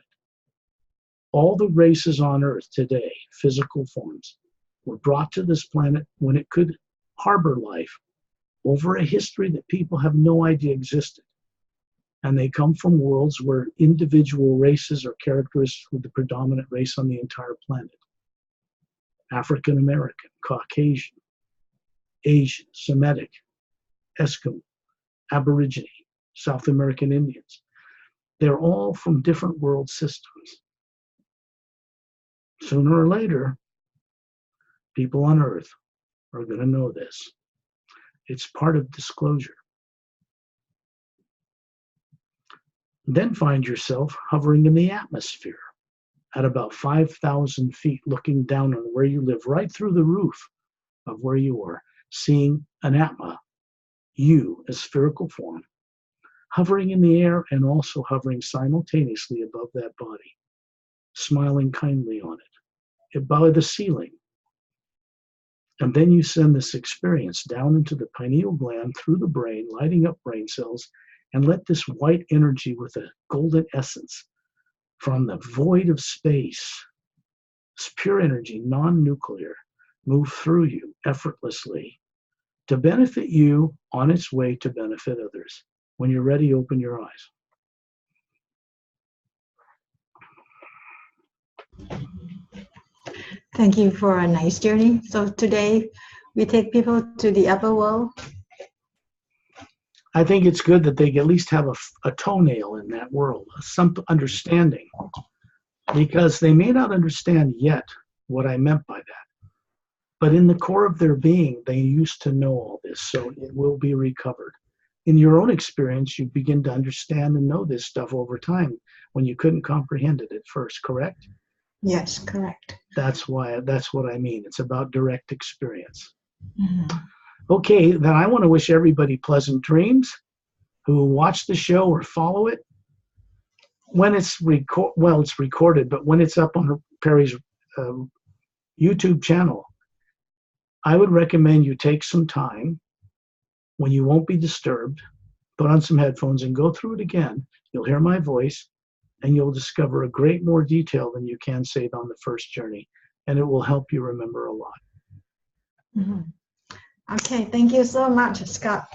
All the races on Earth today, physical forms, were brought to this planet when it could harbor life over a history that people have no idea existed. And they come from worlds where individual races are characteristic with the predominant race on the entire planet. African American, Caucasian, Asian, Semitic, Eskimo, Aborigine, South American Indians. They're all from different world systems. Sooner or later, people on Earth are going to know this. It's part of disclosure. Then find yourself hovering in the atmosphere at about 5,000 feet, looking down on where you live, right through the roof of where you are, seeing an Atma, you, a spherical form, hovering in the air and also hovering simultaneously above that body, smiling kindly on it, above the ceiling. And then you send this experience down into the pineal gland through the brain, lighting up brain cells, and let this white energy with a golden essence from the void of space, this pure energy, non-nuclear, move through you effortlessly to benefit you on its way to benefit others. When you're ready, open your eyes. Thank you for a nice journey. So today we take people to the upper world. I think it's good that they at least have a toenail in that world, some understanding, because they may not understand yet what I meant by that. But in the core of their being, they used to know all this, so it will be recovered. In your own experience, you begin to understand and know this stuff over time when you couldn't comprehend it at first, correct? Yes, correct. That's what I mean. It's about direct experience. Mm-hmm. Okay, then I want to wish everybody pleasant dreams who watch the show or follow it. When it's it's recorded, but when it's up on Pari's YouTube channel, I would recommend you take some time when you won't be disturbed, put on some headphones and go through it again. You'll hear my voice and you'll discover a great more detail than you can say on the first journey, and it will help you remember a lot. Mm-hmm. Okay, thank you so much, Scott.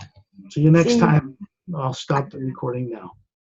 See you next time. I'll stop the recording now.